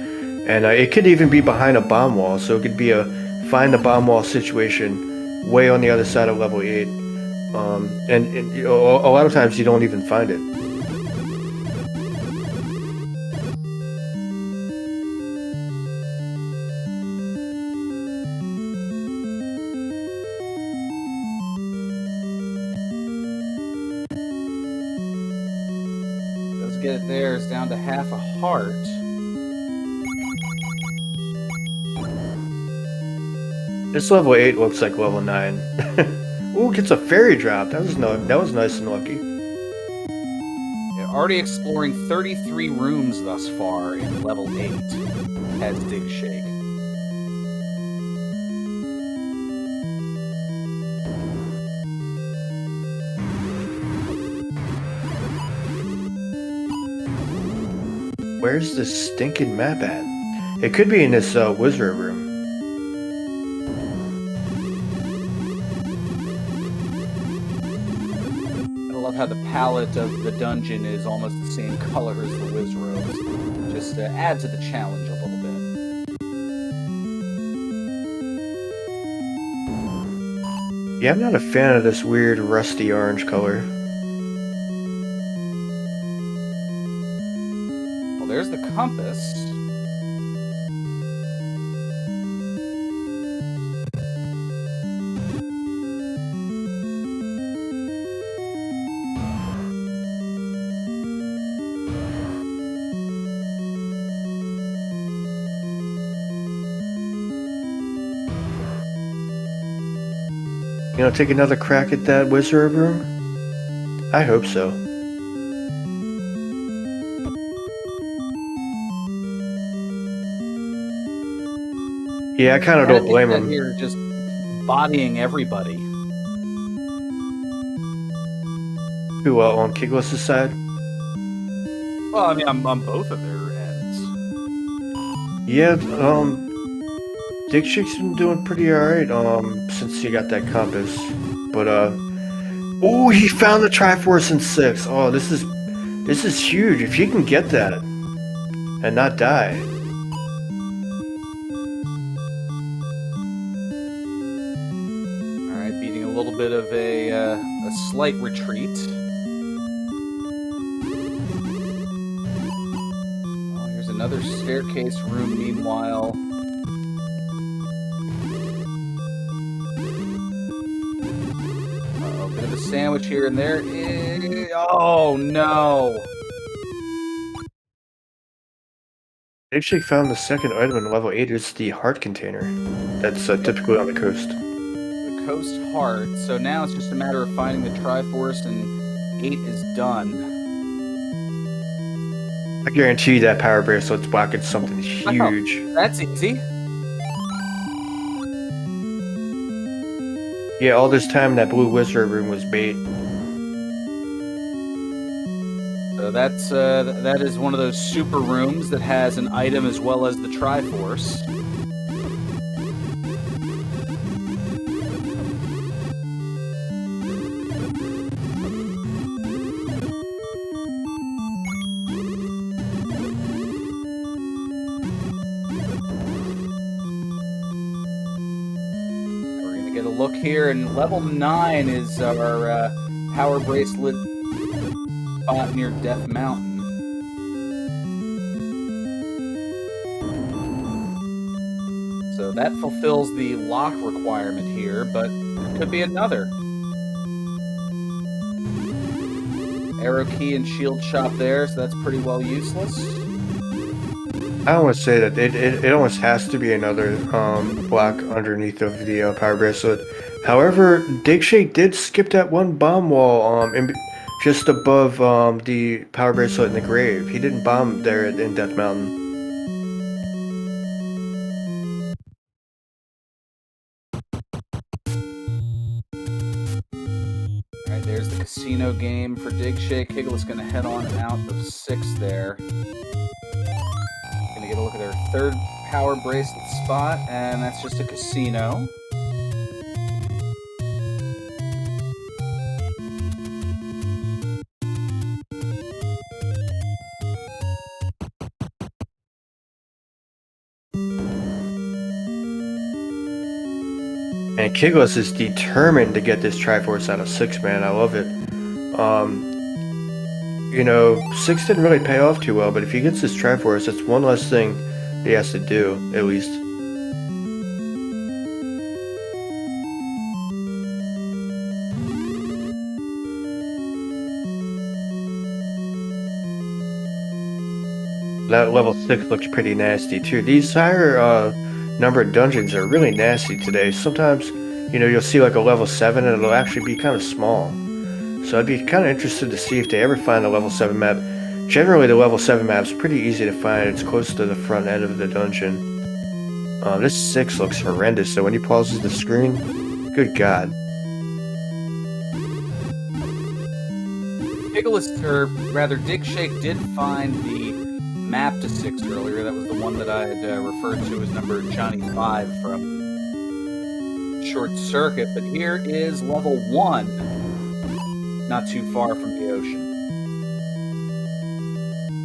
And it could even be behind a bomb wall, so it could be a find the bomb wall situation way on the other side of level 8. And you know, a lot of times you don't even find it.
Get it there. It's down to half a heart.
This level 8 looks like level 9. Ooh, gets a fairy drop. That was nice and lucky.
Yeah, already exploring 33 rooms thus far in level 8 as Digshake.
Where's this stinking map at? It could be in this wizard room.
At love how the palette of the dungeon is almost the same color as the Wizrobes. Just to add to the challenge a little bit.
Yeah, I'm not a fan of this weird rusty orange color.
Well, there's the compass.
You know, take another crack at that Wizrobe room? I hope so. Yeah, I kind of don't blame him.
Here, just bodying everybody.
Who, on Kigalas' side?
Well, I mean, I'm on both of their ends.
Yeah, Digshake's been doing pretty alright, since he got that compass. But, oh, he found the Triforce in 6. Oh, this is huge. If he can get that and not die.
Alright, beating a little bit of a slight retreat. Oh, here's another staircase room, meanwhile. Bit of a sandwich here and there. Oh no!
Digshake found the second item in level 8. It's the heart container. That's typically on the coast.
The coast heart. So now it's just a matter of finding the Triforce, and 8 is done.
I guarantee you that power bracelet's blocking something huge.
Oh, that's easy.
Yeah, all this time that blue wizard room was bait.
So that is one of those super rooms that has an item as well as the Triforce. Get a look here, and level 9 is our power bracelet spot near Death Mountain. So that fulfills the lock requirement here, but there could be another. Arrow key and shield shop there, so that's pretty well useless.
I want to say that it almost has to be another block underneath of the power bracelet. However, Digshake did skip that one bomb wall just above the power bracelet in the grave. He didn't bomb there in Death Mountain.
Alright, there's the casino game for Digshake. Kigalas gonna head on out of 6 there. Get a look at our third power bracelet spot, and that's just a casino.
And Kigalas is determined to get this Triforce out of 6, man. I love it. You know, 6 didn't really pay off too well, but if he gets this Triforce, that's one less thing he has to do, at least. That level 6 looks pretty nasty too. These higher number of dungeons are really nasty today. Sometimes, you know, you'll see like a level 7 and it'll actually be kind of small. So I'd be kind of interested to see if they ever find a level 7 map. Generally, the level 7 map's pretty easy to find. It's close to the front end of the dungeon. This 6 looks horrendous, so when he pauses the screen, good god.
Kigalas, or rather Digshake, did find the map to 6 earlier. That was the one that I had referred to as number Johnny 5 from Short Circuit. But here is level 1. not too far from the ocean.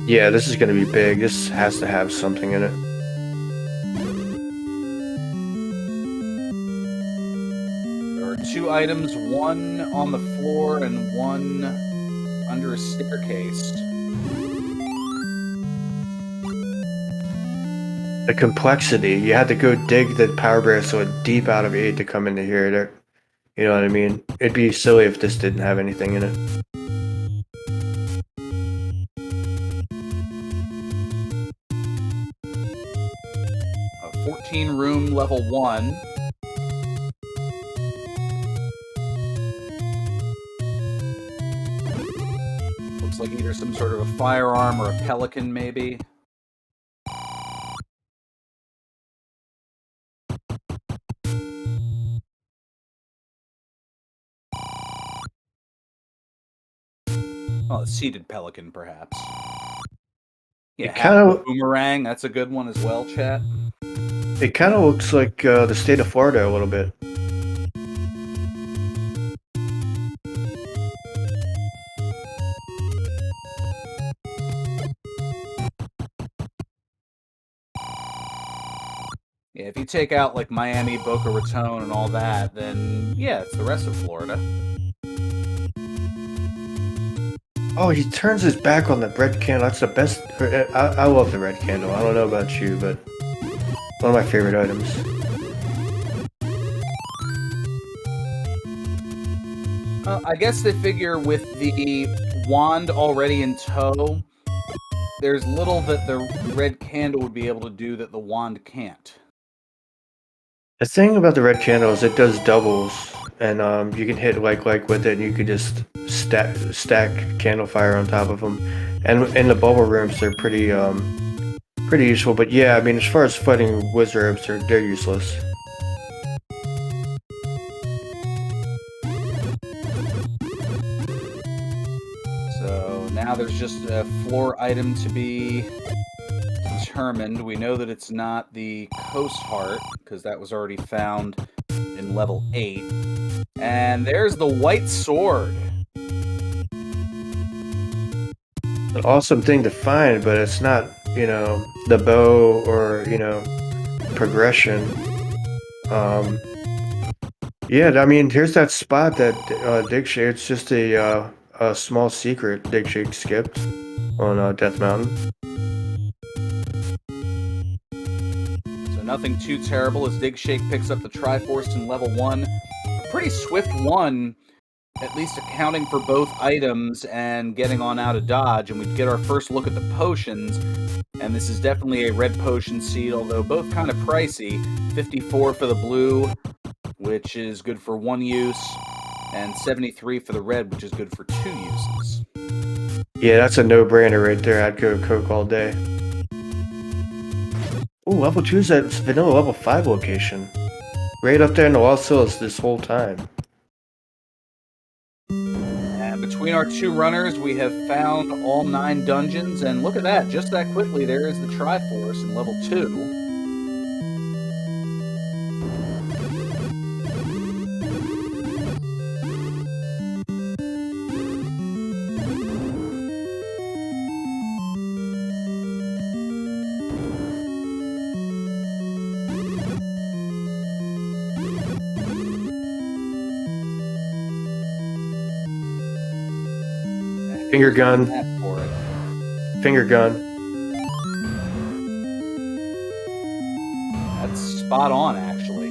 Yeah, this is going to be big. This has to have something in it.
There are 2 items, one on the floor and one under a staircase.
The complexity. You had to go dig the power barrier so deep out of 8 to come into here. You know what I mean? It'd be silly if this didn't have anything in it.
A 14-room level 1. Looks like either some sort of a firearm or a pelican, maybe. Oh, a seated pelican, perhaps. Yeah, half a boomerang. That's a good one as well, chat.
It kind of looks like the state of Florida a little bit.
Yeah, if you take out like Miami, Boca Raton, and all that, then yeah, it's the rest of Florida.
Oh, he turns his back on the red candle. That's the best. I love the red candle. I don't know about you, but one of my favorite items.
I guess they figure with the wand already in tow, there's little that the red candle would be able to do that the wand can't.
The thing about the red candle is it does doubles, and you can hit like with it, and you can just stack candle fire on top of them. And in the bubble rooms, they're pretty useful. But yeah, I mean, as far as fighting wizards, they're useless.
So now there's just a floor item to be determined. We know that it's not the coast heart because that was already found in level 8. And there's the white sword.
An awesome thing to find, but it's not, you know, the bow or, you know, progression. Yeah, I mean, here's that spot that digshake. It's just a small secret digshake skipped on Death Mountain.
Nothing too terrible as digshake picks up the Triforce in level 1. A pretty swift one, at least accounting for both items and getting on out of dodge. And we'd get our first look at the potions. And this is definitely a red potion seed, although both kind of pricey. 54 for the blue, which is good for 1 use, and 73 for the red, which is good for 2 uses.
Yeah, that's a no-brainer right there. I'd go Coke all day. Ooh, level 2 is at vanilla level 5 location. Right up there in the Lost Hills this whole time.
And between our 2 runners, we have found all 9 dungeons. And look at that, just that quickly, there is the Triforce in level 2.
Finger gun. Finger gun.
That's spot on, actually.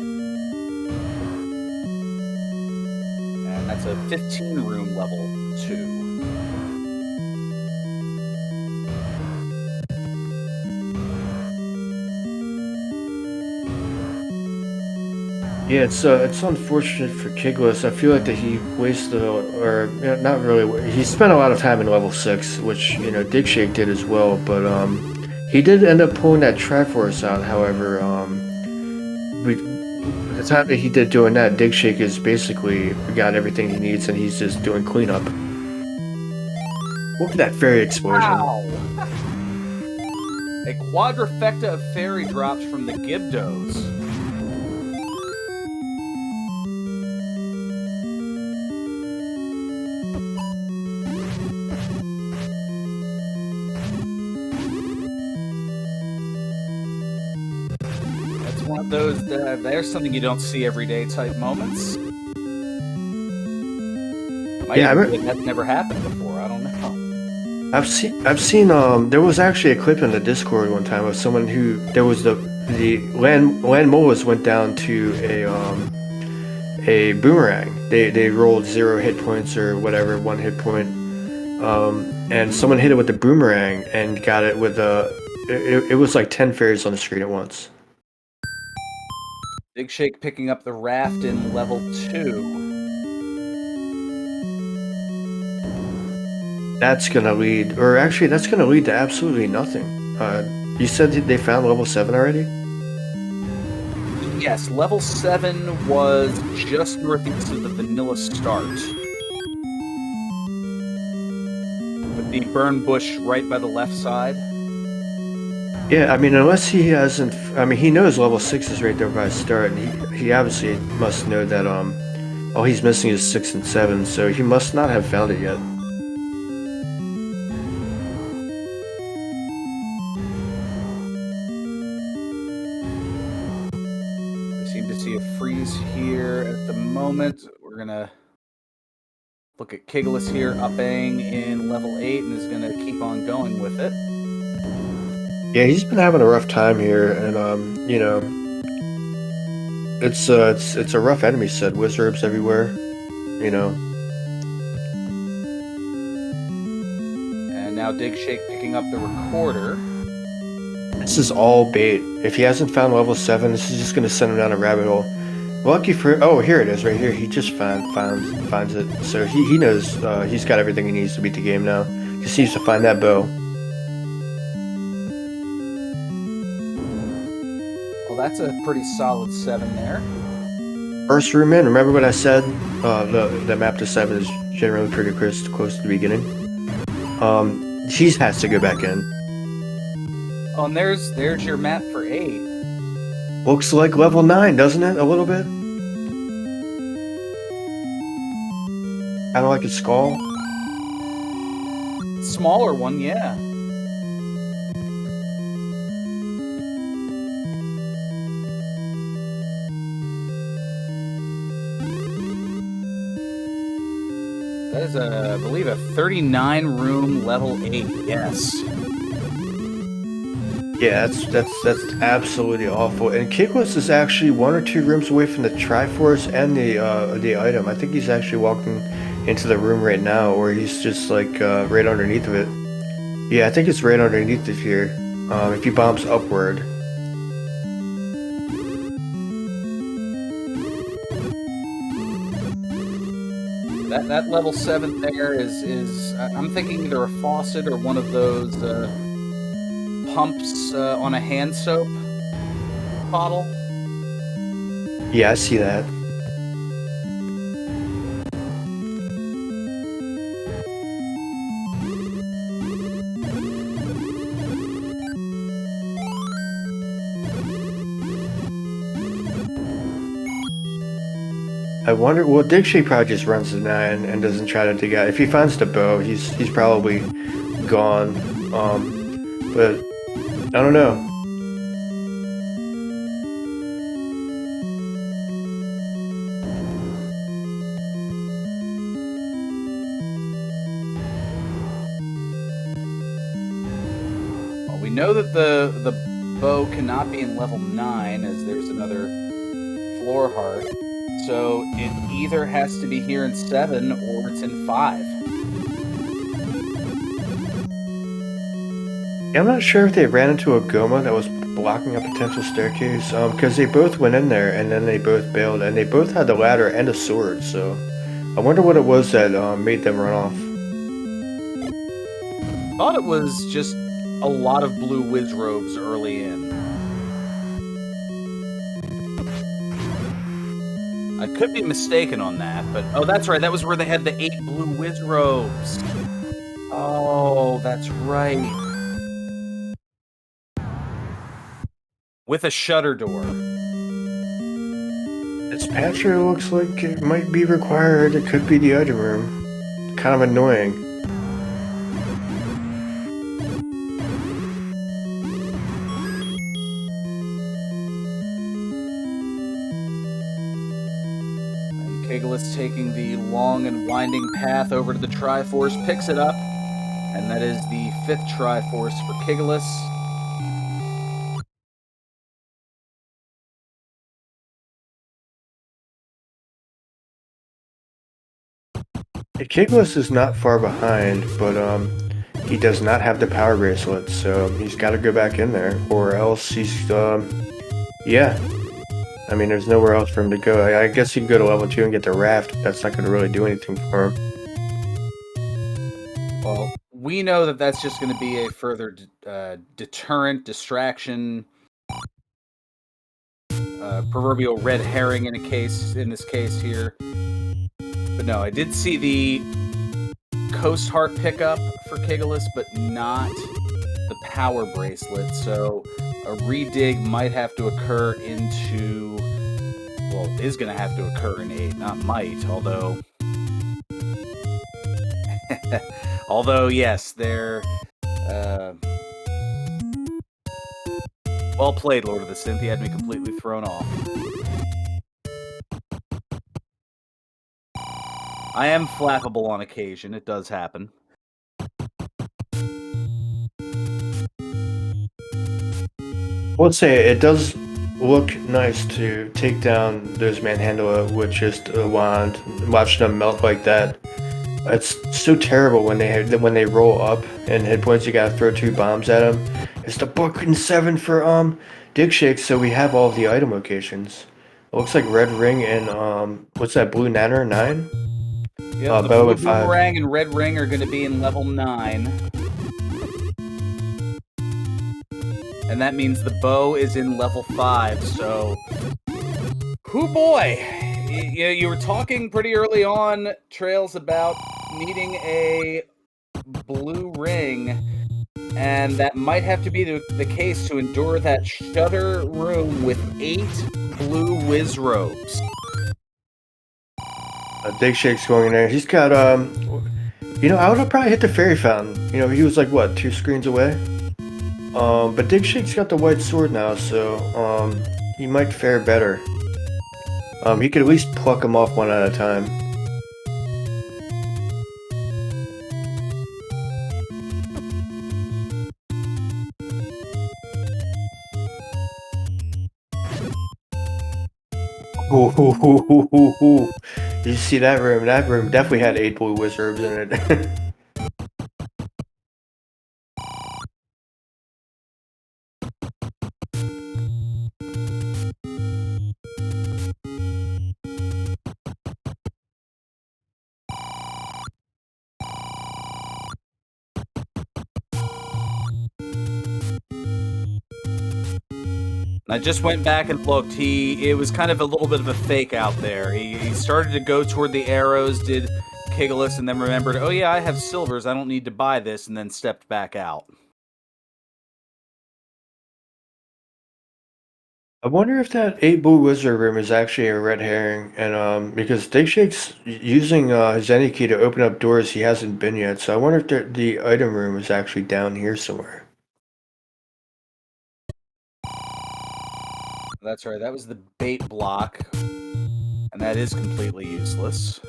And that's a 15-room level 2.
Yeah, it's unfortunate for Kigalas. I feel like that he wasted, or not really. He spent a lot of time in level 6, which you know digshake did as well. But he did end up pulling that Triforce out. However, the time that he did doing that, digshake is basically got everything he needs, and he's just doing cleanup. Look at that fairy explosion!
Wow. A quadrifecta of fairy drops from the Gibdos. there's something you don't see every day type moments. Might
Yeah,
even be that's never happened before. I don't know.
I've seen there was actually a clip in the Discord one time of someone who there was the land molas went down to a boomerang. They rolled 0 hit points or whatever, 1 hit point. And someone hit it with the boomerang and got it with it was like 10 fairies on the screen at once.
Digshake picking up the raft in level 2.
That's gonna lead, or actually, that's gonna lead to absolutely nothing. You said they found level 7 already?
Yes, level 7 was just northeast of the vanilla start. With the burn bush right by the left side.
Yeah, I mean, unless he hasn't, I mean, he knows level 6 is right there by the start, and he obviously must know that all he's missing is 6 and 7, so he must not have found it yet.
See a freeze here at the moment. We're gonna look at Kigalas here, upping in level 8, and is gonna keep on going with it.
Yeah, he's been having a rough time here, and you know, it's a rough enemy set. Wizards everywhere, you know.
And now Digshake picking up the recorder.
This is all bait. If he hasn't found level 7, this is just gonna send him down a rabbit hole. Lucky for here it is right here. He just finds it. So he knows he's got everything he needs to beat the game now. Just needs to find that bow.
Well, that's a pretty solid 7 there.
First room in. Remember what I said? The map to 7 is generally pretty close to the beginning. He has to go back in.
Oh, and there's your map for 8.
Looks like level 9, doesn't it? A little bit. Kind of like a skull.
Smaller one, yeah. That is I believe a 39 room level 8. Yes.
Yeah, that's absolutely awful. And Kigalas is actually 1 or 2 rooms away from the Triforce and the item. I think he's actually walking into the room right now, or he's just like right underneath of it. Yeah, I think it's right underneath it here. If he bombs upward.
That level 7 there is I'm thinking either a faucet or one of those pumps on a hand soap bottle.
Yeah, I see that. I wonder. Well, Digshake probably just runs the 9 and doesn't try to dig out. If he finds the bow, he's probably gone. But I don't know.
Well, we know that the bow cannot be in level 9, as there's another floor heart. So it either has to be here in 7 or it's in 5.
Yeah, I'm not sure if they ran into a Goma that was blocking a potential staircase, because they both went in there and then they both bailed, and they both had the ladder and a sword, so I wonder what it was that made them run off.
Thought it was just a lot of blue whiz robes early in. I could be mistaken on that, but oh, that's right. That was where they had the 8 blue whiz robes. Oh, that's right. With a shutter door.
This patcher looks like it might be required. It could be the item room. Kind of annoying.
Kigalas taking the long and winding path over to the Triforce, picks it up, and that is the 5th Triforce for Kigalas.
Kigalas is not far behind, but he does not have the power bracelet, so he's got to go back in there, or else he's yeah. I mean, there's nowhere else for him to go. I guess he can go to level 2 and get the raft, but that's not going to really do anything for him.
Well, we know that that's just going to be a further deterrent, distraction, proverbial red herring in this case here. But no, I did see the Coast Heart pickup for Kigalas, but not the power bracelet. So a redig might have to occur into, well, is going to have to occur in 8, not might, although although yes, they're well played, Lord of the Synth. He had me completely thrown off. I am flappable on occasion. It does happen.
I would say it does look nice to take down those Manhandla with just a wand, watch them melt like that. It's so terrible when they roll up and hit points. You gotta throw 2 bombs at them. It's the book and 7 for digshake, so we have all of the item locations. It looks like red ring and what's that, blue nanner 9?
Yeah, the blue boomerang and red ring are going to be in level 9. And that means the bow is in level 5, so... Hoo boy! You were talking pretty early on, Trails, about needing a blue ring, and that might have to be the case to endure that shutter room with 8 blue whiz robes.
Digshake's going in there. He's got, you know, I would have probably hit the fairy fountain. You know, he was like, what, 2 screens away? But Digshake's got the white sword now, so, he might fare better. He could at least pluck him off one at a time. Ooh. Did you see that room? That room definitely had 8 blue wizards in it.
I just went back and looked. It was kind of a little bit of a fake out there. He started to go toward the arrows, did Kigalas, and then remembered, oh yeah, I have silvers, I don't need to buy this, and then stepped back out.
I wonder if that 8 blue wizard room is actually a red herring, and because Digshake's using his any key to open up doors he hasn't been yet, so I wonder if the item room is actually down here somewhere.
That's right, that was the bait block, and that is completely useless.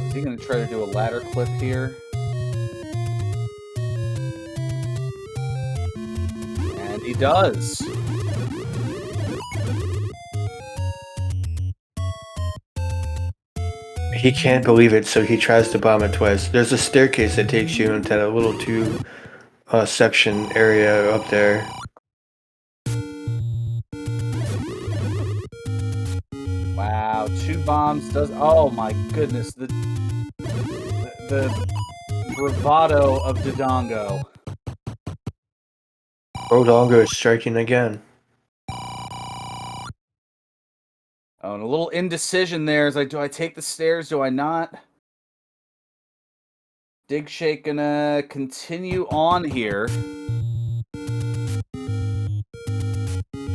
Is he going to try to do a ladder clip here? And he does.
He can't believe it, so he tries to bomb it twice. There's a staircase that takes you into that little 2 section area up there.
Wow, 2 bombs does. Oh my goodness, the bravado of Dodongo.
Dodongo is striking again.
Oh, and a little indecision there. Is like, do I take the stairs? Do I not? Digshake gonna continue on here.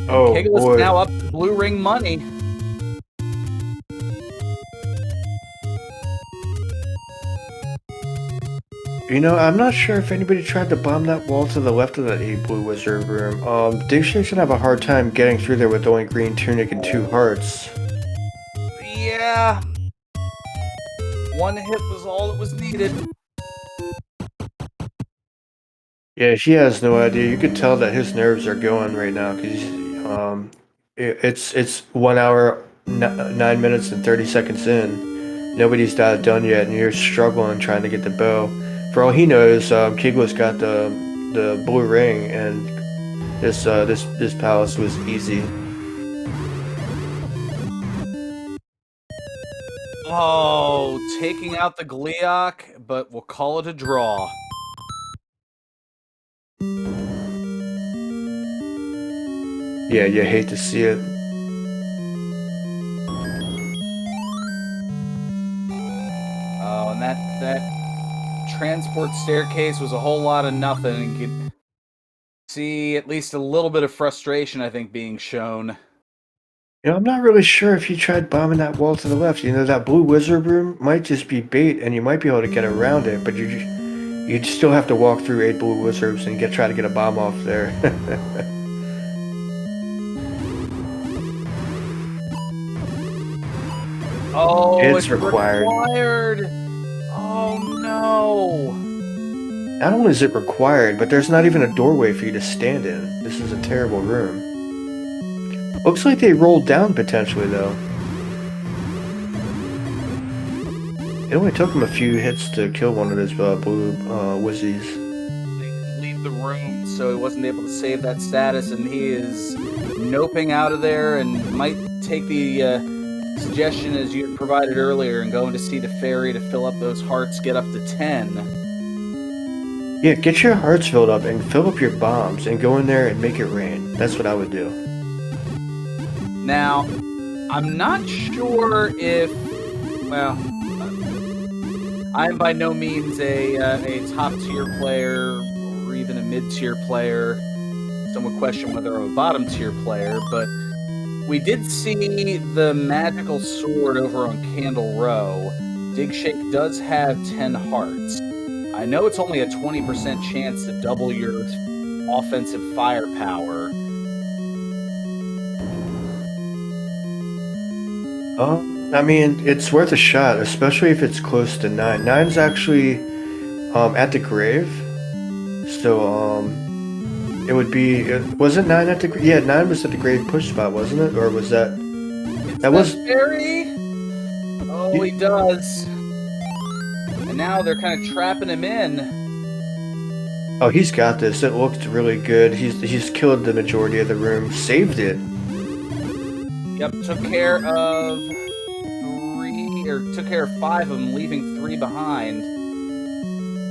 Oh
Kigalas
boy!
now up to blue ring money.
You know, I'm not sure if anybody tried to bomb that wall to the left of that 8 blue wizard room. Digshake should have a hard time getting through there with only green tunic and 2 hearts.
Yeah. One hit was all that was needed.
Yeah, she has no idea. You could tell that his nerves are going right now because it's 1 hour, 9 minutes and 30 seconds in. Nobody's done yet, and you're struggling trying to get the bow. For all he knows, Kigla's got the blue ring, and this palace was easy.
Oh, taking out the Gleeok, but we'll call it a draw.
Yeah, you hate to see it.
Oh, and that transport staircase was a whole lot of nothing. You could see at least a little bit of frustration, I think, being shown.
You know, I'm not really sure if you tried bombing that wall to the left. You know, that blue wizard room might just be bait, and you might be able to get around it, but you'd still have to walk through 8 blue wizards and try to get a bomb off there.
Oh,
It's
it's
required.
Oh no.
Not only is it required, but there's not even a doorway for you to stand in. This is a terrible room. Looks like they rolled down potentially, though. It only took him a few hits to kill one of his blue wizzies.
They didn't leave the room, so he wasn't able to save that status, and he is noping out of there and might take the suggestion as you had provided earlier and going to see the fairy to fill up those hearts, get up to 10.
Yeah, get your hearts filled up and fill up your bombs and go in there and make it rain. That's what I would do.
Now, I'm not sure if, well, I'm by no means a top tier player or even a mid tier player. Some would question whether I'm a bottom tier player, but we did see the magical sword over on Candle Row. Digshake does have 10 hearts. I know it's only a 20% chance to double your offensive firepower.
I mean, it's worth a shot, especially if it's close to 9. 9's actually at the grave, so it would be. Wasn't 9 at the? Yeah, 9 was at the grave push spot, wasn't it? Or was that?
That was fairy. Oh, he does. And now they're kind of trapping him in.
Oh, he's got this. It looked really good. He's killed the majority of the room, saved it.
Yep, took care of 5 of them, leaving 3 behind.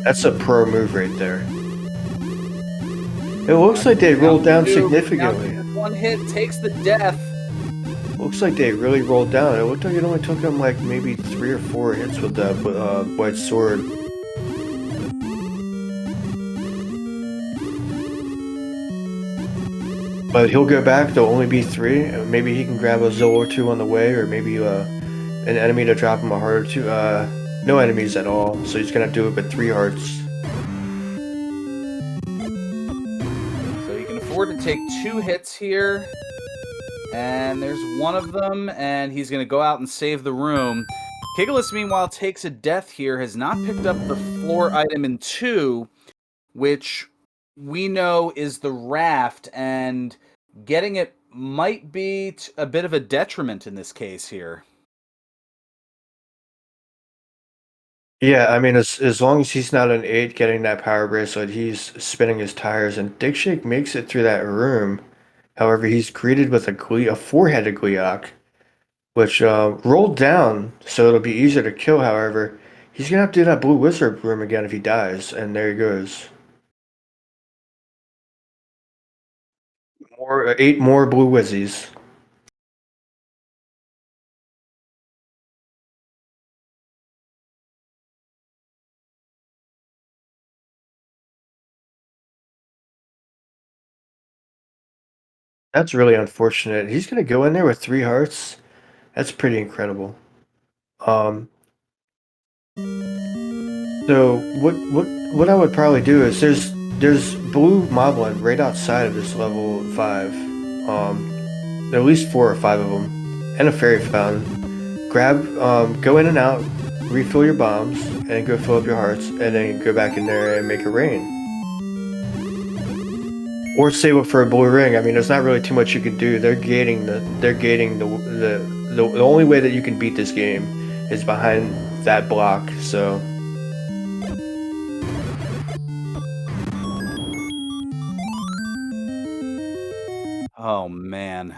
That's a pro move right there. It looks like they rolled down significantly.
One hit takes the death.
Looks like they really rolled down. It looked like it only took them like maybe 3 or 4 hits with the white sword. But he'll go back. There'll only be 3. Maybe he can grab a Zola or 2 on the way, or maybe an enemy to drop him a heart or 2. No enemies at all, so he's gonna do it with 3 hearts.
So he can afford to take 2 hits here. And there's one of them, and he's going to go out and save the room. Kigalas, meanwhile, takes a death here, has not picked up the floor item in 2, which we know is the raft, and getting it might be a bit of a detriment in this case here.
Yeah, I mean, as long as he's not an 8 getting that power bracelet, he's spinning his tires, and Digshake makes it through that room. However, he's greeted with a 4-headed Gleeok, which rolled down, so it'll be easier to kill. However, he's gonna have to do that blue wizard room again if he dies, and there he goes. 8 more blue wizzies. That's really unfortunate. He's gonna go in there with 3 hearts. That's pretty incredible. So what what I would probably do is there's blue moblin right outside of this level 5. At least 4 or 5 of them, and a fairy fountain. Go in and out, refill your bombs, and go fill up your hearts, and then go back in there and make it rain. Or save it for a blue ring. I mean, there's not really too much you can do. They're gating the only way that you can beat this game is behind that block. So.
Oh man.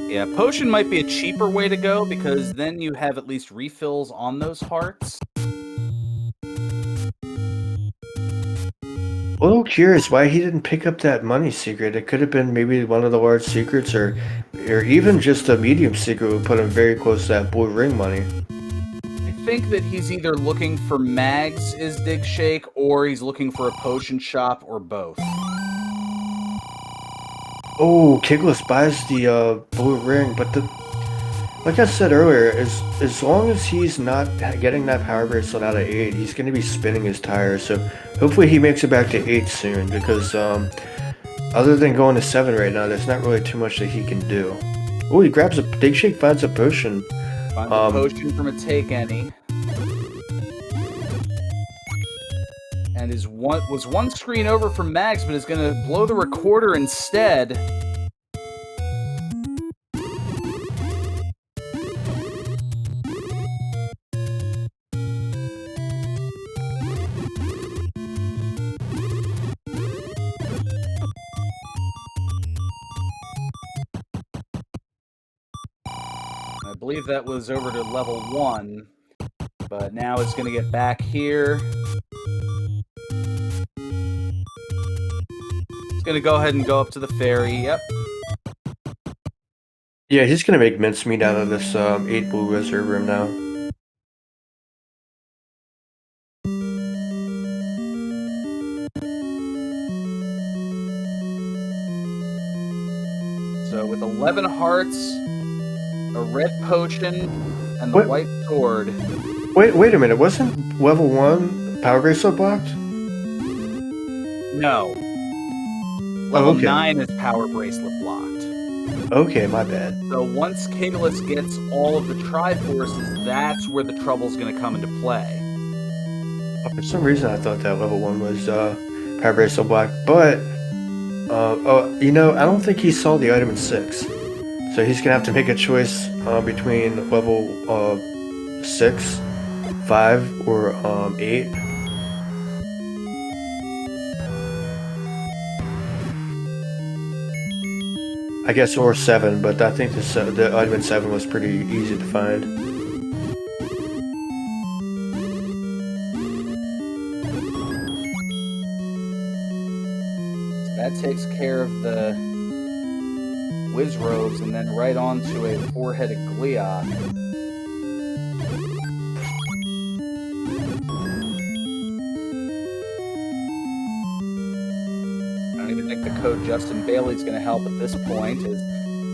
Yeah, potion might be a cheaper way to go because then you have at least refills on those hearts.
A little curious why he didn't pick up that money secret. It could have been maybe one of the large secrets, or even just a medium secret would put him very close to that blue ring money.
I think that he's either looking for mags is digshake, or he's looking for a potion shop, or both.
Oh, Kigalas buys the blue ring, but like I said earlier, as long as he's not getting that power bracelet out of 8, he's going to be spinning his tires. So hopefully he makes it back to 8 soon, because other than going to 7 right now, there's not really too much that he can do. Oh, he grabs a digshake, finds a potion.
Finds a potion from a take any. And was one screen over from Mags, but is going to blow the recorder instead. I believe that was over to level 1, but now it's going to get back here. Gonna go ahead and go up to the ferry. Yep.
Yeah, he's gonna make mincemeat out of this 8 blue wizard room now.
So with 11 hearts, a red potion, and the white sword.
Wait a minute. Wasn't level 1 power bracelet blocked?
No. Level 9 is power bracelet blocked.
Okay, my bad.
So once Kigalas gets all of the Triforces, that's where the trouble's going to come into play.
For some reason, I thought that level 1 was power bracelet blocked, but I don't think he saw the item in 6, so he's gonna have to make a choice between level 6, 5, or 8. I guess, or 7, but I think the item in 7 was pretty easy to find.
So that takes care of the Wizrobes, and then right on to a 4-headed Gleeok. I don't even think the code Justin Bailey's going to help at this point. Is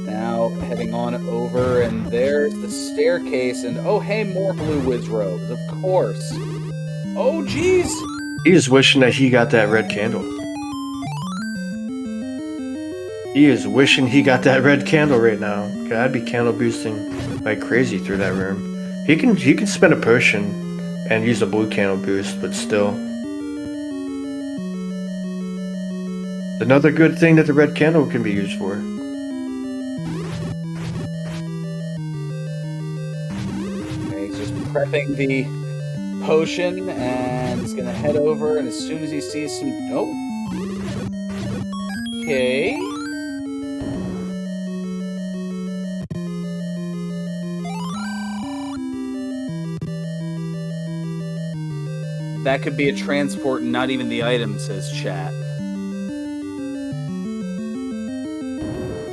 now heading on over, and there's the staircase, and oh hey, more blue Wizrobes, of course. Oh jeez!
He is wishing that he got that red candle. He is wishing he got that red candle right now. I'd be candle boosting like crazy through that room. He can spend a potion and use a blue candle boost, but still. Another good thing that the red candle can be used for.
Okay, he's just prepping the potion, and he's gonna head over, and as soon as he sees some... Oh! Okay... That could be a transport and not even the item, says chat.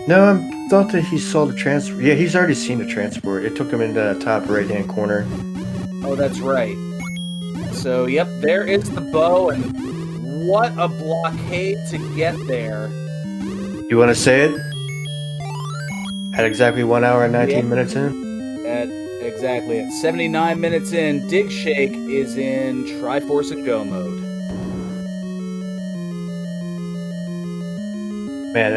No, I thought that he saw the transport. Yeah, he's already seen the transport. It took him into the top right-hand corner.
Oh, that's right. So, yep, there is the bow, and what a blockade to get there.
You want to say it? At exactly 1 hour and 19 minutes in?
At Exactly. At 79 minutes in, Digshake is in Triforce and Go mode.
Man,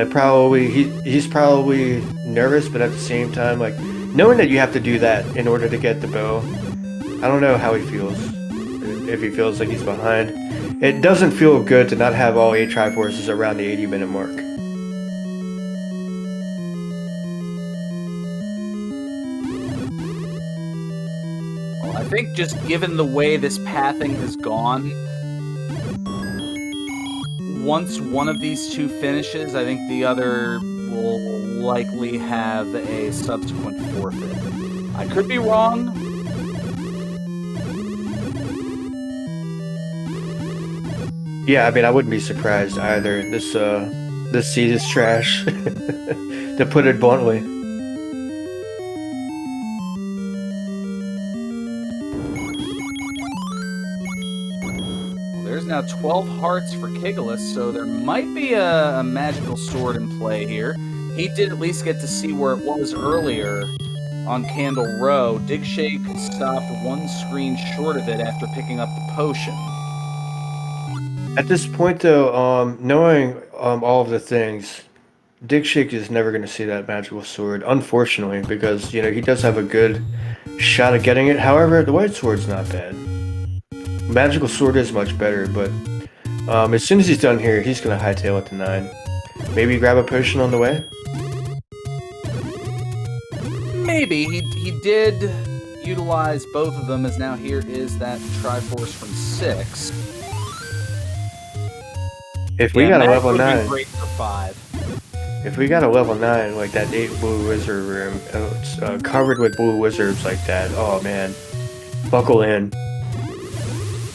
he's probably nervous, but at the same time, like knowing that you have to do that in order to get the bow, I don't know how he feels. If he feels like he's behind, it doesn't feel good to not have all 8 Triforces around the 80-minute mark.
Well, I think just given the way this pathing has gone, once one of these two finishes, I think the other will likely have a subsequent forfeit. I could be wrong.
Yeah, I mean, I wouldn't be surprised either. This seed is trash, to put it bluntly.
There's now 12 hearts for Kigalas, so there might be a magical sword in play here. He did at least get to see where it was earlier on Candle Row. Digshake stopped one screen short of it after picking up the potion.
At this point, though, knowing all of the things, Digshake is never going to see that magical sword, unfortunately, because he does have a good shot at getting it. However, the white sword's not bad. Magical sword is much better, but as soon as he's done here, he's going to hightail it to 9. Maybe grab a potion on the way?
Maybe. He did utilize both of them, as now here is that Triforce from 6.
If we got a level 9,
great for 5.
if we got a level 9, like that 8 blue wizard room, covered with blue wizards like that, oh man, buckle in.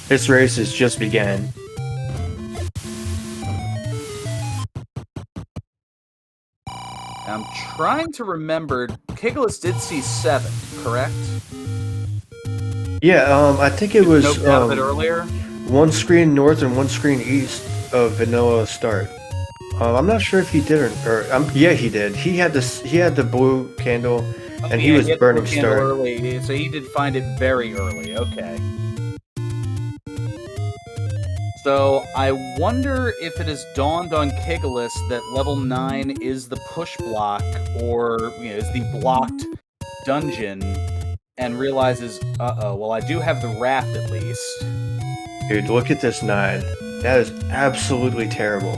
This race has just began.
I'm trying to remember, Kigalas did see 7, correct?
Yeah, I think it was
Out of it earlier.
one screen north and one screen east of Vanilla Start. I'm not sure if he did or yeah, he did. He had the blue candle, and he was burning Start
early, so he did find it very early. Okay. So I wonder if it has dawned on Kigalas that level 9 is the push block, or is the blocked dungeon, and realizes, well, I do have the raft at least.
Dude, look at this 9. That is absolutely terrible.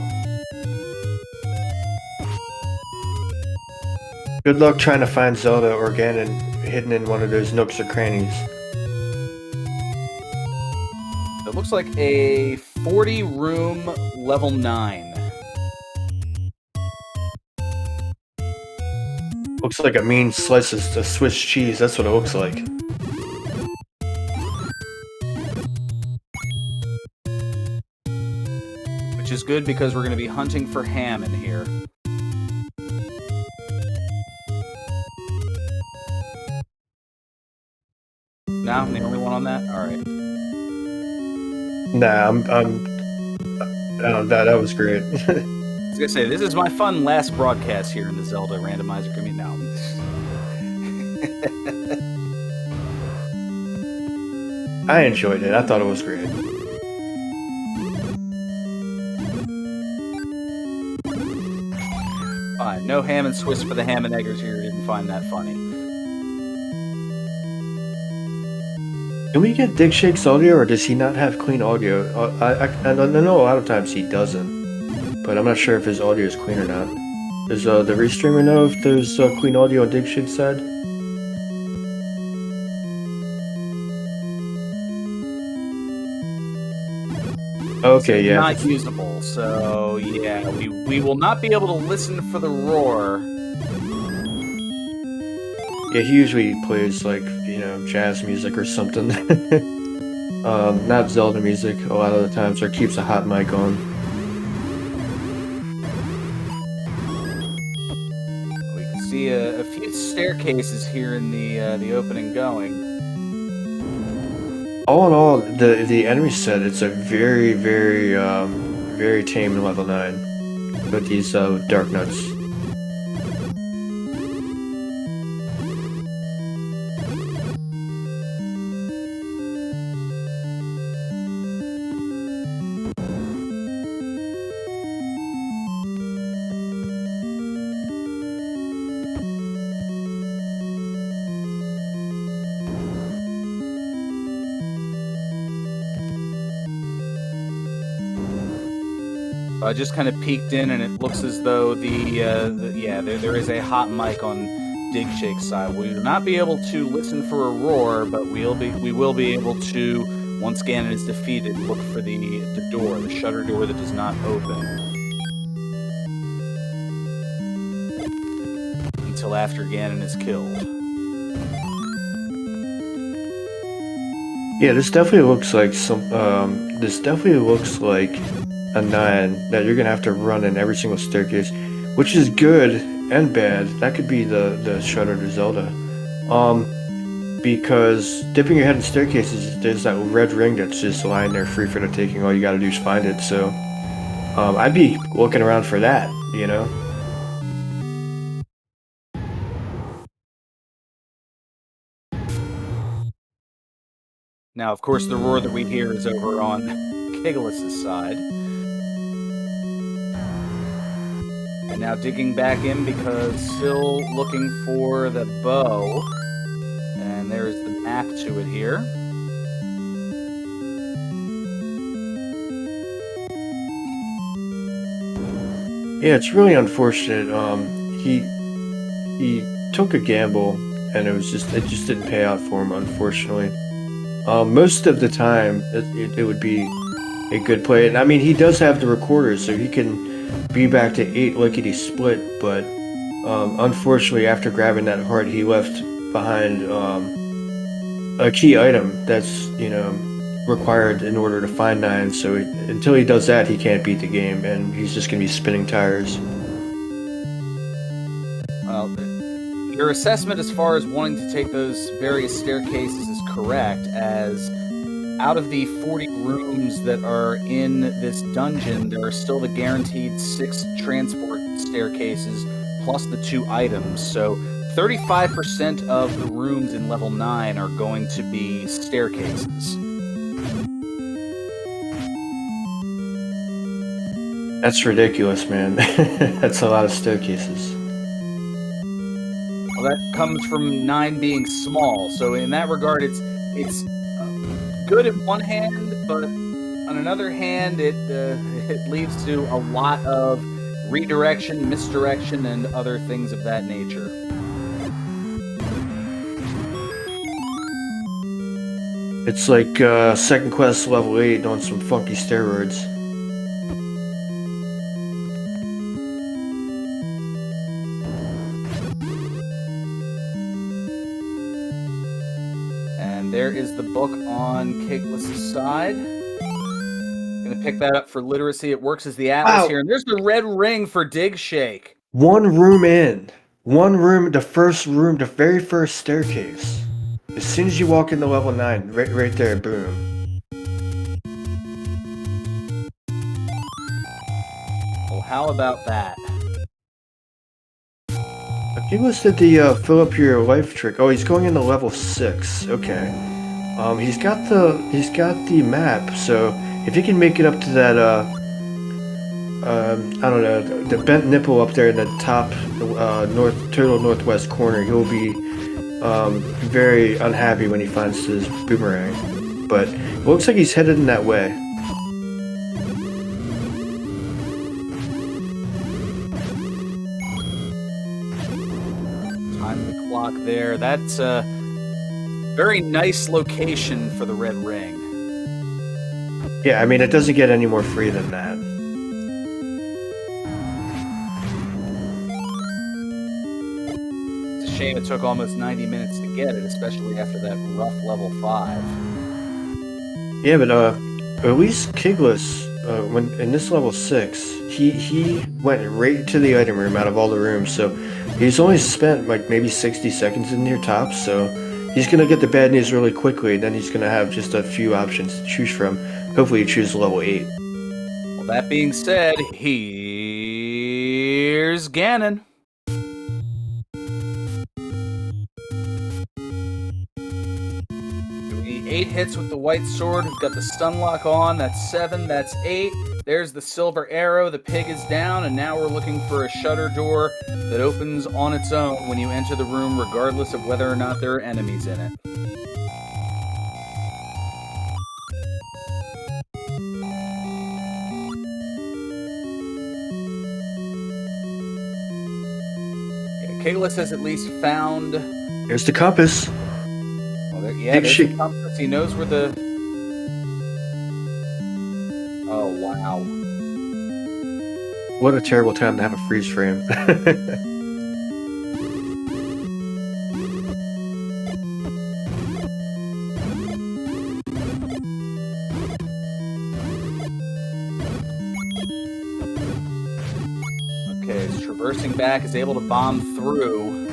Good luck trying to find Zelda or Ganon hidden in one of those nooks or crannies.
It looks like a 40-room level 9.
Looks like a mean slice of Swiss cheese. That's what it looks like.
Which is good because we're going to be hunting for ham in here. No, I'm the only one on that? Alright.
Nah, that was great.
I was gonna say, this is my fun last broadcast here in the Zelda Randomizer community. No.
I enjoyed it. I thought it was great.
Fine. No ham and Swiss for the ham and eggers here. Didn't find that funny.
Can we get Digshake's audio, or does he not have clean audio? I know a lot of times he doesn't, but I'm not sure if his audio is clean or not. Does the restreamer know if there's clean audio on Digshake's side? Okay, yeah.
Not usable, so yeah, we will not be able to listen for the roar.
Yeah, he usually plays like, jazz music or something. Not Zelda music a lot of the times, or keeps a hot mic on.
We can see a few staircases here in the opening going.
All in all, the enemy set, it's a very, very, very tame level 9 with these dark nuts.
I just kind of peeked in, and it looks as though there is a hot mic on Digshake's side. We will not be able to listen for a roar, but we will be able to, once Ganon is defeated, look for the door, the shutter door that does not open until after Ganon is killed.
Yeah, this definitely looks like a 9 that you're gonna have to run in every single staircase, which is good and bad. That could be the shutter to Zelda. Because dipping your head in staircases, there's that red ring that's just lying there free for the taking. All you gotta do is find it. So, I'd be looking around for that, you know?
Now, of course, the roar that we hear is over on Kigalas' side. And now digging back in because still looking for the bow. And there's the map to it here.
Yeah, it's really unfortunate. He took a gamble, and it just didn't pay out for him, unfortunately. Most of the time, it would be a good play. And I mean, he does have the recorder, so he can be back to 8 lickety split, but unfortunately, after grabbing that heart, he left behind a key item that's, required in order to find 9. So until he does that, he can't beat the game, and he's just going to be spinning tires.
Well, your assessment as far as wanting to take those various staircases is correct, as out of the 40 rooms that are in this dungeon, there are still the guaranteed 6 transport staircases plus the 2 items. So 35% of the rooms in level 9 are going to be staircases.
That's ridiculous, man. That's a lot of staircases.
Well, that comes from 9 being small, so in that regard, it's good in one hand, but on another hand, it leads to a lot of redirection, misdirection, and other things of that nature.
It's like Second Quest level 8 on some funky steroids.
And there is the book on Kigalas' side. Gonna pick that up for literacy. It works as the atlas here. And there's the red ring for Digshake.
One room in. One room, the very first staircase. As soon as you walk into level 9, right there, boom.
Well, how about that?
Kigalas did the fill up your life trick. Oh, he's going into level 6. Okay. He's got the map, so if he can make it up to that I don't know, the bent nipple up there in the top northwest corner, he'll be very unhappy when he finds his boomerang. But it looks like he's headed in that way.
Time the clock there. That's a very nice location for the red ring.
Yeah, I mean, it doesn't get any more free than that.
It's a shame it took almost 90 minutes to get it, especially after that rough level 5.
Yeah, but at least Kigalas, when in this level 6, he went right to the item room out of all the rooms, so he's only spent like maybe 60 seconds in near top, so he's gonna get the bad news really quickly, and then he's gonna have just a few options to choose from. Hopefully, you choose level 8.
Well, that being said, here's Ganon. 8 hits with the white sword. We've got the stun lock on. That's 7. That's 8. There's the silver arrow. The pig is down, and now we're looking for a shutter door that opens on its own when you enter the room, regardless of whether or not there are enemies in it. Kigalas has at least found...
There's the compass.
Well, there's the compass. He knows where the... Oh, wow.
What a terrible time to have a freeze frame.
Okay, he's traversing back, is able to bomb through.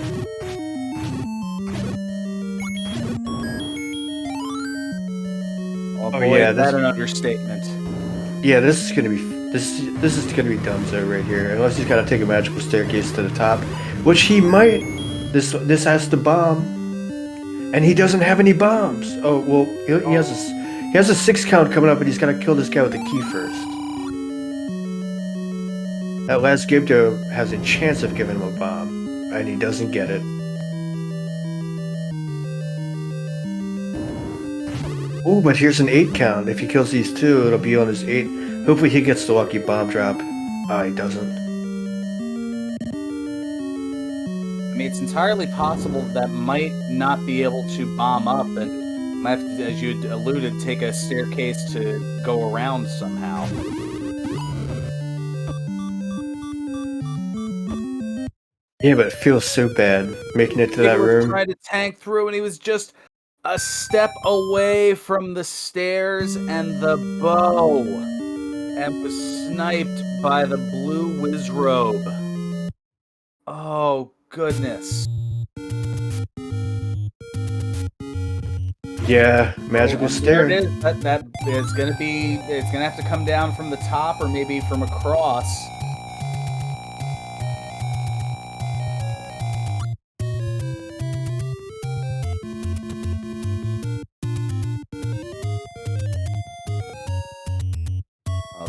Oh boy,
yeah,
that's an understatement.
Yeah, this is gonna be Dunzo right here. Unless he's gotta take a magical staircase to the top, which he might. This has to bomb, and he doesn't have any bombs. Oh well, he has a 6 count coming up, but he's gotta kill this guy with the key first. That last Gibdo has a chance of giving him a bomb, and he doesn't get it. Oh, but here's an 8 count. If he kills these 2, it'll be on his 8. Hopefully he gets the lucky bomb drop. He doesn't.
I mean, it's entirely possible that might not be able to bomb up and might have to, as you alluded, take a staircase to go around somehow.
Yeah, but it feels so bad making it to that room.
He tried to tank through and he was just a step away from the stairs and the bow, and was sniped by the blue Wizrobe. Oh goodness.
Yeah, magical stair.
There it is. That is gonna be. It's gonna have to come down from the top or maybe from across.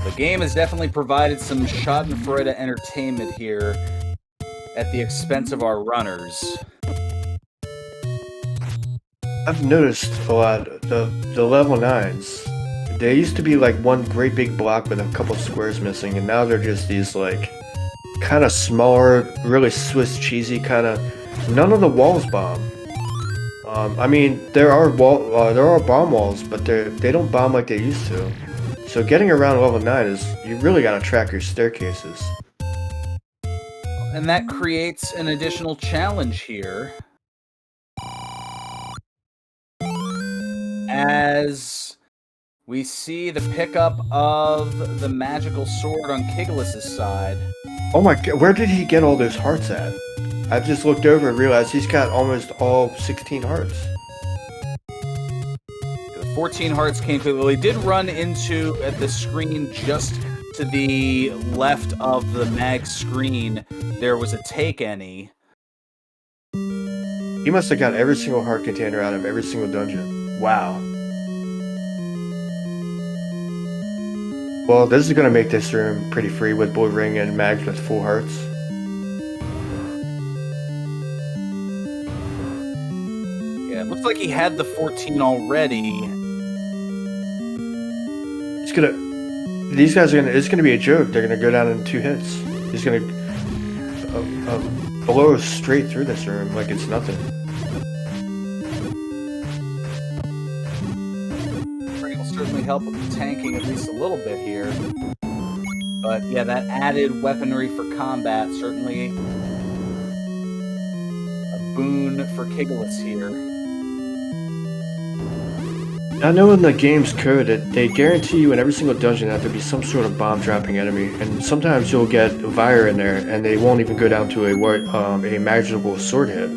The game has definitely provided some Schadenfreude entertainment here at the expense of our runners.
I've noticed a lot the level 9s. They used to be like one great big block with a couple squares missing, and now they're just these like kind of smaller, really Swiss cheesy kind of. None of the walls bomb. I mean, there are bomb walls, but they don't bomb like they used to. So getting around level 9 is, you really gotta track your staircases.
And that creates an additional challenge here. As we see the pickup of the magical sword on Kigalas' side.
Oh my god, where did he get all those hearts at? I just looked over and realized he's got almost all 16 hearts.
14 hearts came through. Well, he did run into, at the screen just to the left of the mag screen, there was a take any.
He must have got every single heart container out of every single dungeon. Wow. Well, this is going to make this room pretty free with Blue Ring and mags with full hearts.
Yeah, it looks like he had the 14 already.
These guys are it's gonna be a joke. They're gonna go down in 2 hits. He's gonna blow straight through this room like it's nothing.
Will certainly help with the tanking at least a little bit here. But yeah, that added weaponry for combat certainly a boon for Kigalas here.
I know in the game's code that they guarantee you in every single dungeon that there'll be some sort of bomb dropping enemy, and sometimes you'll get a Vire in there and they won't even go down to a manageable sword hit.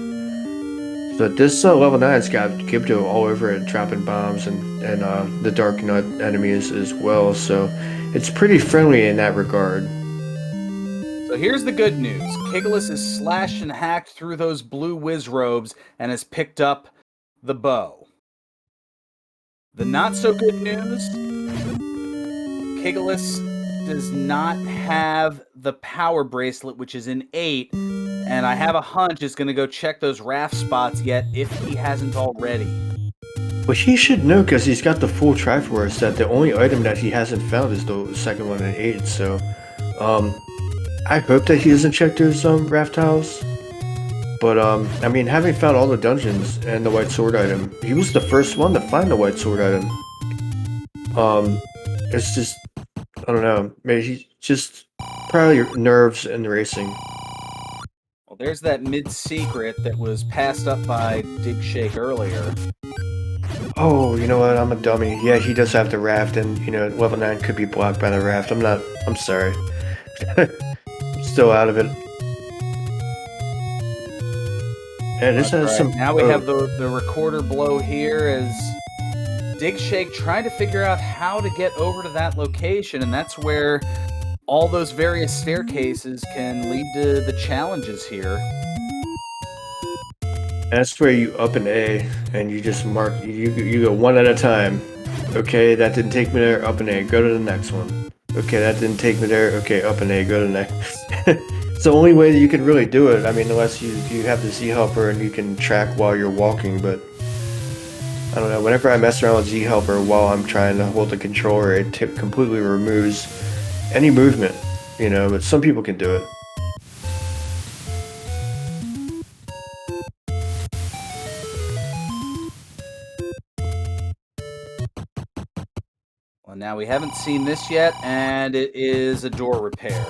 So this level 9's got Gibdo all over it, dropping bombs and the Dark Nut enemies as well, so it's pretty friendly in that regard.
So here's the good news. Kigalas is slashed and hacked through those blue Wizrobes and has picked up the bow. The not-so-good news, Kigalas does not have the power bracelet, which is an 8, and I have a hunch is going to go check those raft spots yet, if he hasn't already.
Well, he should know, because he's got the full Triforce, that the only item that he hasn't found is the second one in 8, so, I hope that he doesn't check those raft tiles. But I mean, having found all the dungeons and the white sword item, he was the first one to find the white sword item. It's just, I don't know, maybe he's just probably nerves and racing.
Well, there's that mid-secret that was passed up by digshake earlier.
Oh, you know what? I'm a dummy. Yeah, he does have the raft, and you know, level 9 could be blocked by the raft. I'm sorry. Still out of it. And this has some.
Now we have the recorder blow here as digshake trying to figure out how to get over to that location, and that's where all those various staircases can lead to the challenges here.
That's where you up an A and you just mark. You go one at a time. Okay, that didn't take me there. Up an A. Go to the next one. Okay, that didn't take me there. Okay, up an A. Go to the next. It's the only way that you can really do it. I mean, unless you have the Z helper and you can track while you're walking. But I don't know. Whenever I mess around with Z helper while I'm trying to hold the controller, it completely removes any movement. You know, but some people can do it.
Well, now we haven't seen this yet, and it is a door repair.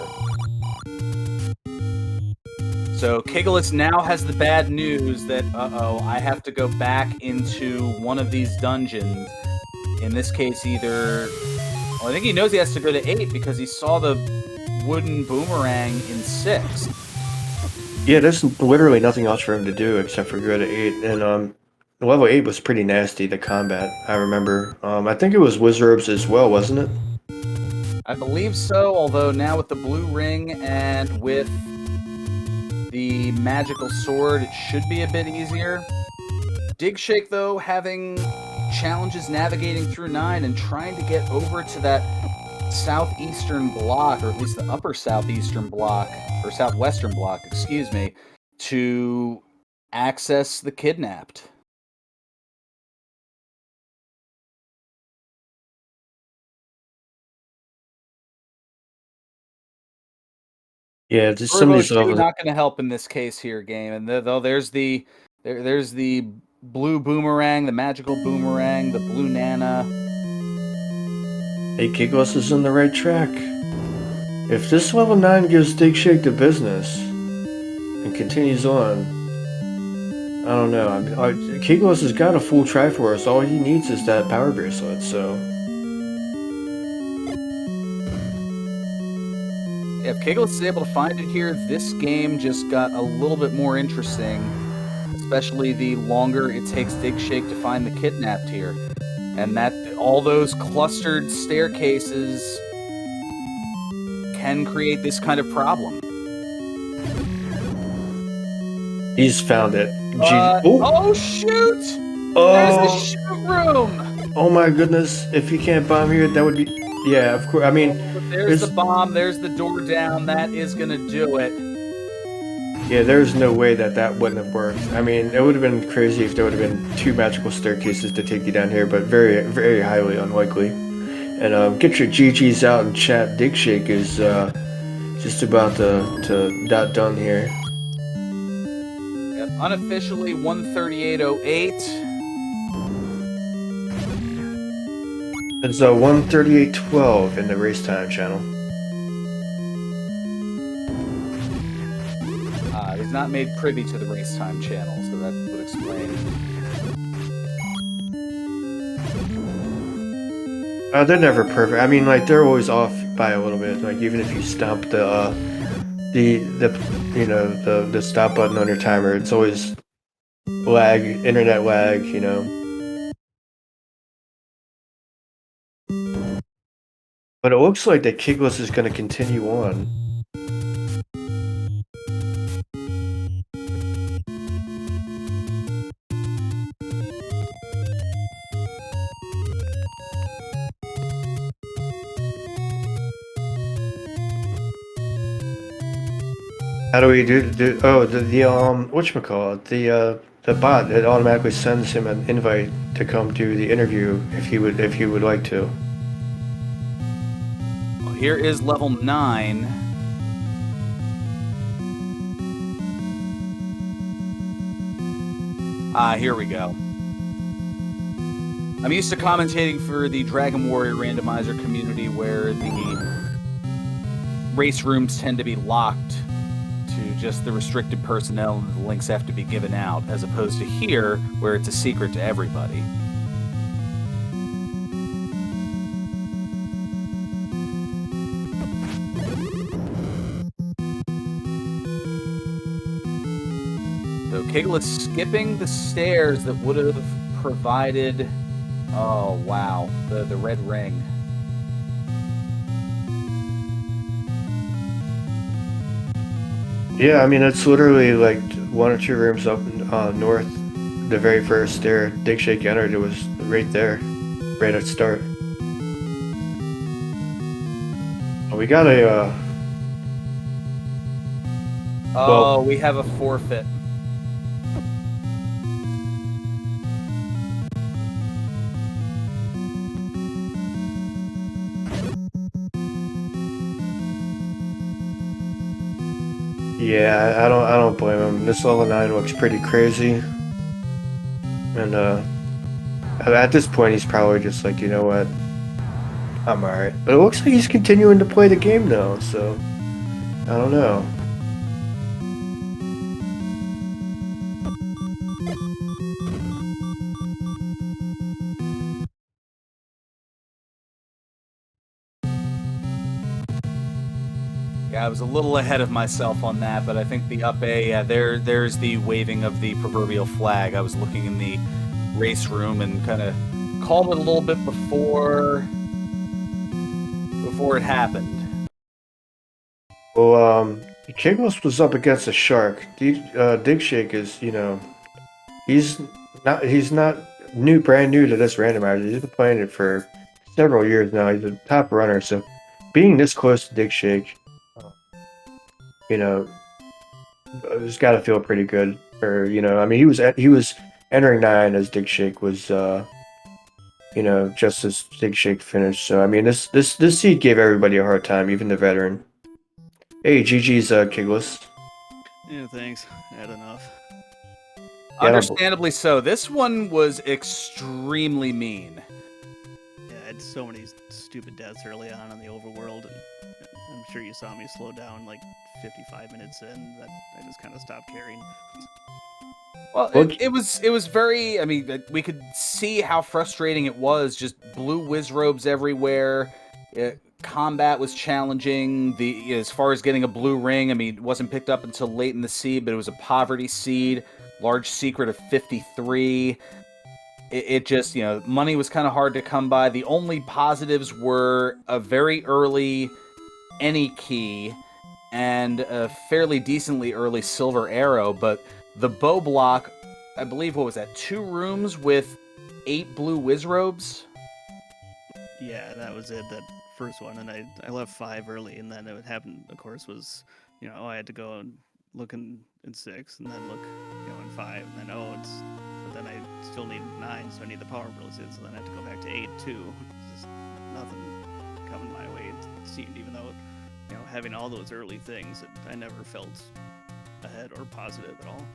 So Kigalas now has the bad news that, I have to go back into one of these dungeons. In this case, either... Well, I think he knows he has to go to 8 because he saw the wooden boomerang in 6.
Yeah, there's literally nothing else for him to do except for go to 8. And level 8 was pretty nasty, the combat, I remember. I think it was Wizrobes as well, wasn't it?
I believe so, although now with the blue ring and with the magical sword, it should be a bit easier. Digshake, though, having challenges navigating through 9 and trying to get over to that southeastern block, or at least the upper southeastern block, or southwestern block, excuse me, to access the kidnapped.
Yeah, just some of these levels.
Not going to help in this case here, game. And though there's the blue boomerang, the magical boomerang, the blue nana.
Hey, Kigos is on the right track. If this level 9 gives digshake the business and continues on, I don't know. I mean, Kigos has got a full Triforce. All he needs is that power bracelet. So.
If Kigalas is able to find it here, this game just got a little bit more interesting, especially the longer it takes digshake to find the kidnapped here. And that all those clustered staircases can create this kind of problem.
He's found it.
Oh, shoot!
Oh.
There's the shoot room!
Oh my goodness. If he can't bomb here, that would be... Yeah, of course. I mean...
There's the bomb, there's the door down, that is gonna do it.
Yeah, there's no way that wouldn't have worked. I mean, it would have been crazy if there would have been 2 magical staircases to take you down here, but very, very highly unlikely. And get your GGs out in chat. Digshake is just about to done here.
Yep, unofficially 138.08.
It's 138.12 in the race time channel.
He's not made privy to the race time channel, so that would explain.
They're never perfect. I mean, like, they're always off by a little bit. Like, even if you stomp the stop button on your timer, it's always lag, internet lag, you know. But it looks like that Kigalas is going to continue on. How do we do whatchamacallit, the bot, it automatically sends him an invite to come do the interview if he would like to.
Well, here is level 9. Ah, here we go. I'm used to commentating for the Dragon Warrior Randomizer community where the race rooms tend to be locked to just the restricted personnel and the links have to be given out, as opposed to here where it's a secret to everybody. So Kigalas skipping the stairs that would have provided, oh wow, the red ring.
Yeah, I mean, it's literally like 1 or 2 rooms up north. The very first stair digshake entered, it was right there, right at start. We got a,
Oh,
well,
we have a forfeit.
yeah, I don't blame him. This level 9 looks pretty crazy. And, at this point, he's probably just like, you know what? I'm alright. But it looks like he's continuing to play the game though, so I don't know.
Yeah, I was a little ahead of myself on that, but I think the up A, yeah, there's the waving of the proverbial flag. I was looking in the race room and kind of called it a little bit before it happened.
Well, Kigalas was up against a shark. Digshake is, you know, he's not brand new to this randomizer. He's been playing it for several years now. He's a top runner, so being this close to Digshake, you know, it's got to feel pretty good. Or you know, I mean, he was entering 9 as Digshake was, you know, just as Digshake finished. So I mean, this seed gave everybody a hard time, even the veteran. Hey, GG's Kigalas.
Yeah, thanks. Had enough.
Yeah,
Understandably so. This one was extremely mean.
Yeah, I had so many stupid deaths early on in the overworld, and I'm sure you saw me slow down like 55 minutes in. That I just kind of stopped caring.
Well, it was very. I mean, we could see how frustrating it was. Just blue wizrobes everywhere. Combat was challenging. As far as getting a blue ring, I mean, it wasn't picked up until late in the seed, but it was a poverty seed. Large secret of 53. It just, you know, money was kind of hard to come by. The only positives were a very early any key and a fairly decently early silver arrow, but the bow block, I believe, what was that, 2 rooms with 8 blue wizrobes?
Yeah, that was it. That first one, and I left 5 early, and then what happened, of course, was I had to go and look in 6, and then look in 5, and then but then I still need 9, so I need the power blizzard, so then I have to go back to 8 too. Just nothing coming my way. It seemed, even though having all those early things, I never felt ahead or positive at all.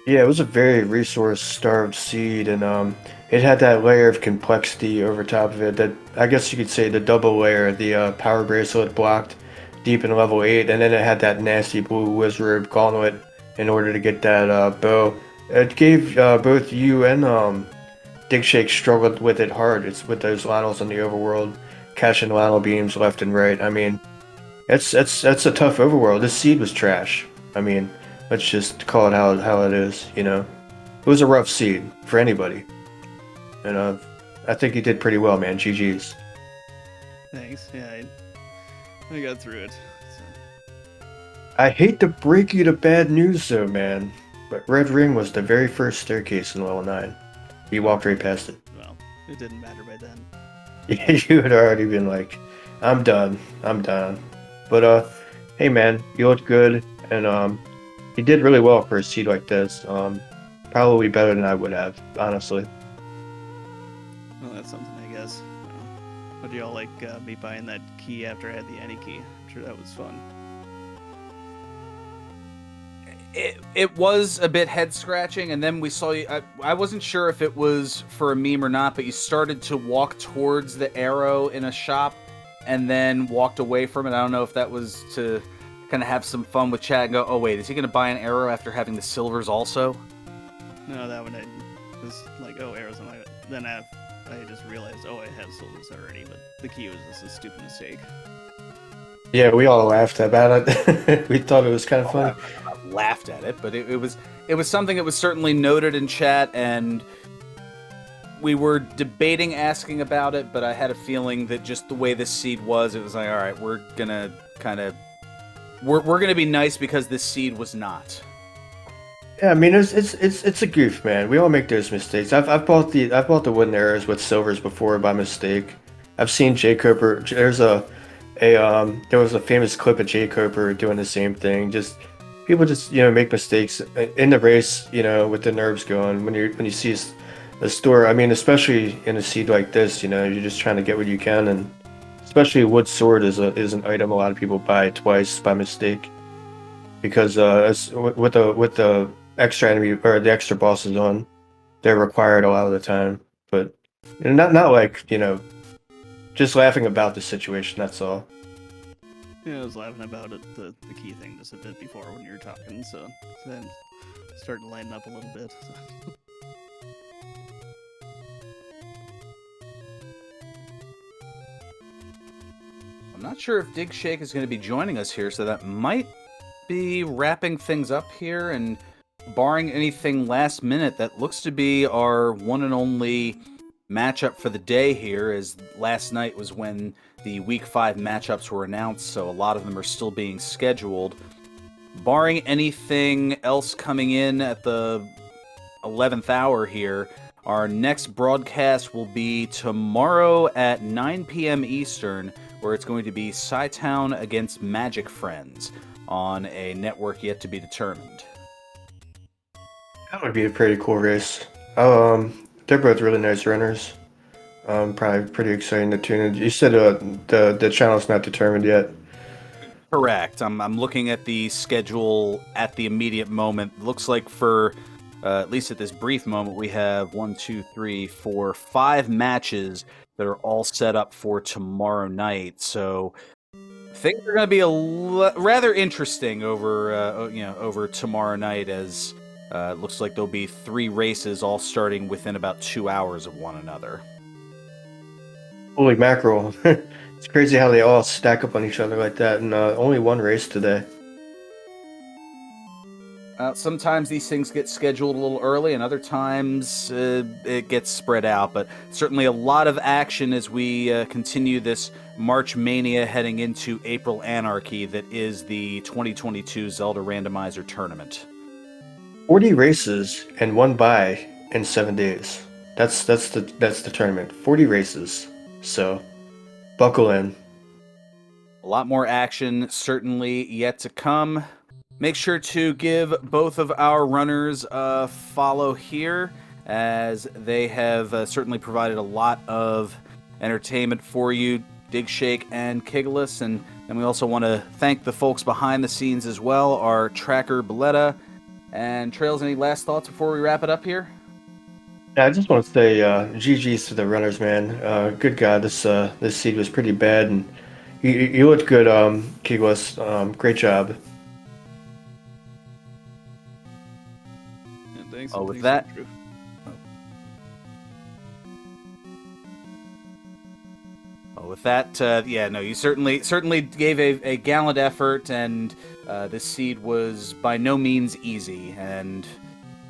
Yeah, it was a very resource-starved seed, and it had that layer of complexity over top of it. That I guess you could say the double layer, the power bracelet blocked deep in level 8, and then it had that nasty blue wizard gauntlet in order to get that bow. It gave both you and Digshake struggled with it hard. It's with those Lionels in the overworld, catching Lionel beams left and right. I mean, that's a tough overworld. This seed was trash. I mean, let's just call it how it is. You know, it was a rough seed for anybody, and I think you did pretty well, man. GG's.
Thanks. Yeah, I got through it. So.
I hate to break you the bad news, though, man, but Red Ring was the very first staircase in level 9. You walked right past it.
Well, it didn't matter by then.
Yeah, you had already been like, I'm done. But hey, man, you looked good, and you did really well for a seed like this. Probably better than I would have, honestly.
Well, that's something, I guess. But y'all like me buying that key after I had the any key? I'm sure that was fun.
it was a bit head scratching, and then we saw you. I wasn't sure if it was for a meme or not, but you started to walk towards the arrow in a shop, and then walked away from it. I don't know if that was to kind of have some fun with chat and go, oh wait, is he going to buy an arrow after having the silvers also?
No, that one I was like, oh, arrows. Then I just realized, oh, I had silvers already, but the key was just a stupid mistake.
Yeah, we all laughed about it. We thought it was kind of funny.
I laughed at it, but it was something that was certainly noted in chat, and we were debating asking about it, but I had a feeling that just the way this seed was, it was like, all right, we're gonna be nice because this seed was not.
Yeah, I mean it's a goof, man. We all make those mistakes. I've bought the wooden arrows with silvers before by mistake. I've seen Jay Cooper. There was a famous clip of Jay Cooper doing the same thing. Just people just make mistakes in the race. With the nerves going when you see a store. I mean, especially in a seed like this, you're just trying to get what you can, and especially wood sword is an item a lot of people buy twice by mistake because with the extra enemy or the extra bosses on, they're required a lot of the time. But not like just laughing about the situation. That's all.
Yeah, I was laughing about it, the key thing just a bit before when you were talking, so then started to lighten up a little bit. So.
I'm not sure if digshake is going to be joining us here, so that might be wrapping things up here, and barring anything last minute, that looks to be our one and only matchup for the day here, as last night was when the Week 5 matchups were announced, so a lot of them are still being scheduled. Barring anything else coming in at the 11th hour here, our next broadcast will be tomorrow at 9 p.m. Eastern, where it's going to be Sci-Town against Magic Friends on a network yet to be determined.
That would be a pretty cool race. They're both really nice runners. Probably pretty exciting to tune in. You said the channel's not determined yet.
Correct. I'm looking at the schedule at the immediate moment. Looks like for at least at this brief moment, we have 5 matches that are all set up for tomorrow night. So things are going to be rather interesting over tomorrow night, as it looks like there'll be 3 races all starting within about 2 hours of one another.
Holy mackerel. It's crazy how they all stack up on each other like that, and only one race today.
Sometimes these things get scheduled a little early, and other times it gets spread out. But certainly a lot of action as we continue this March Mania heading into April Anarchy that is the 2022 Zelda Randomizer Tournament.
40 races and 1 bye in 7 days. That's the tournament. 40 races. So, buckle in.
A lot more action certainly yet to come. Make sure to give both of our runners a follow here, as they have certainly provided a lot of entertainment for you, Digshake and Kigalas, and we also want to thank the folks behind the scenes as well, our tracker Belletta. And Trails, any last thoughts before we wrap it up here?
Yeah, I just want to say GG's to the runners, man. Good God, this seed was pretty bad, and you looked good, Kigalas. Great job.
Thanks.
Oh, with that. With that, you certainly gave a gallant effort, and this seed was by no means easy, and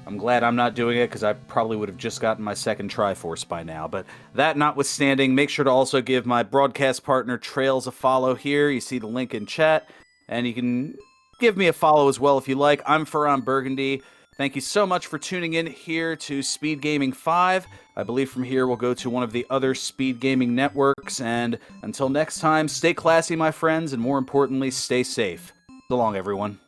I'm glad I'm not doing it, because I probably would have just gotten my second Triforce by now. But that notwithstanding, make sure to also give my broadcast partner Trails a follow here. You see the link in chat, and you can give me a follow as well if you like. I'm Ferran Burgundy. Thank you so much for tuning in here to SpeedGaming 5. I believe from here we'll go to one of the other SpeedGaming networks. And until next time, stay classy, my friends, and more importantly, stay safe. So long, everyone.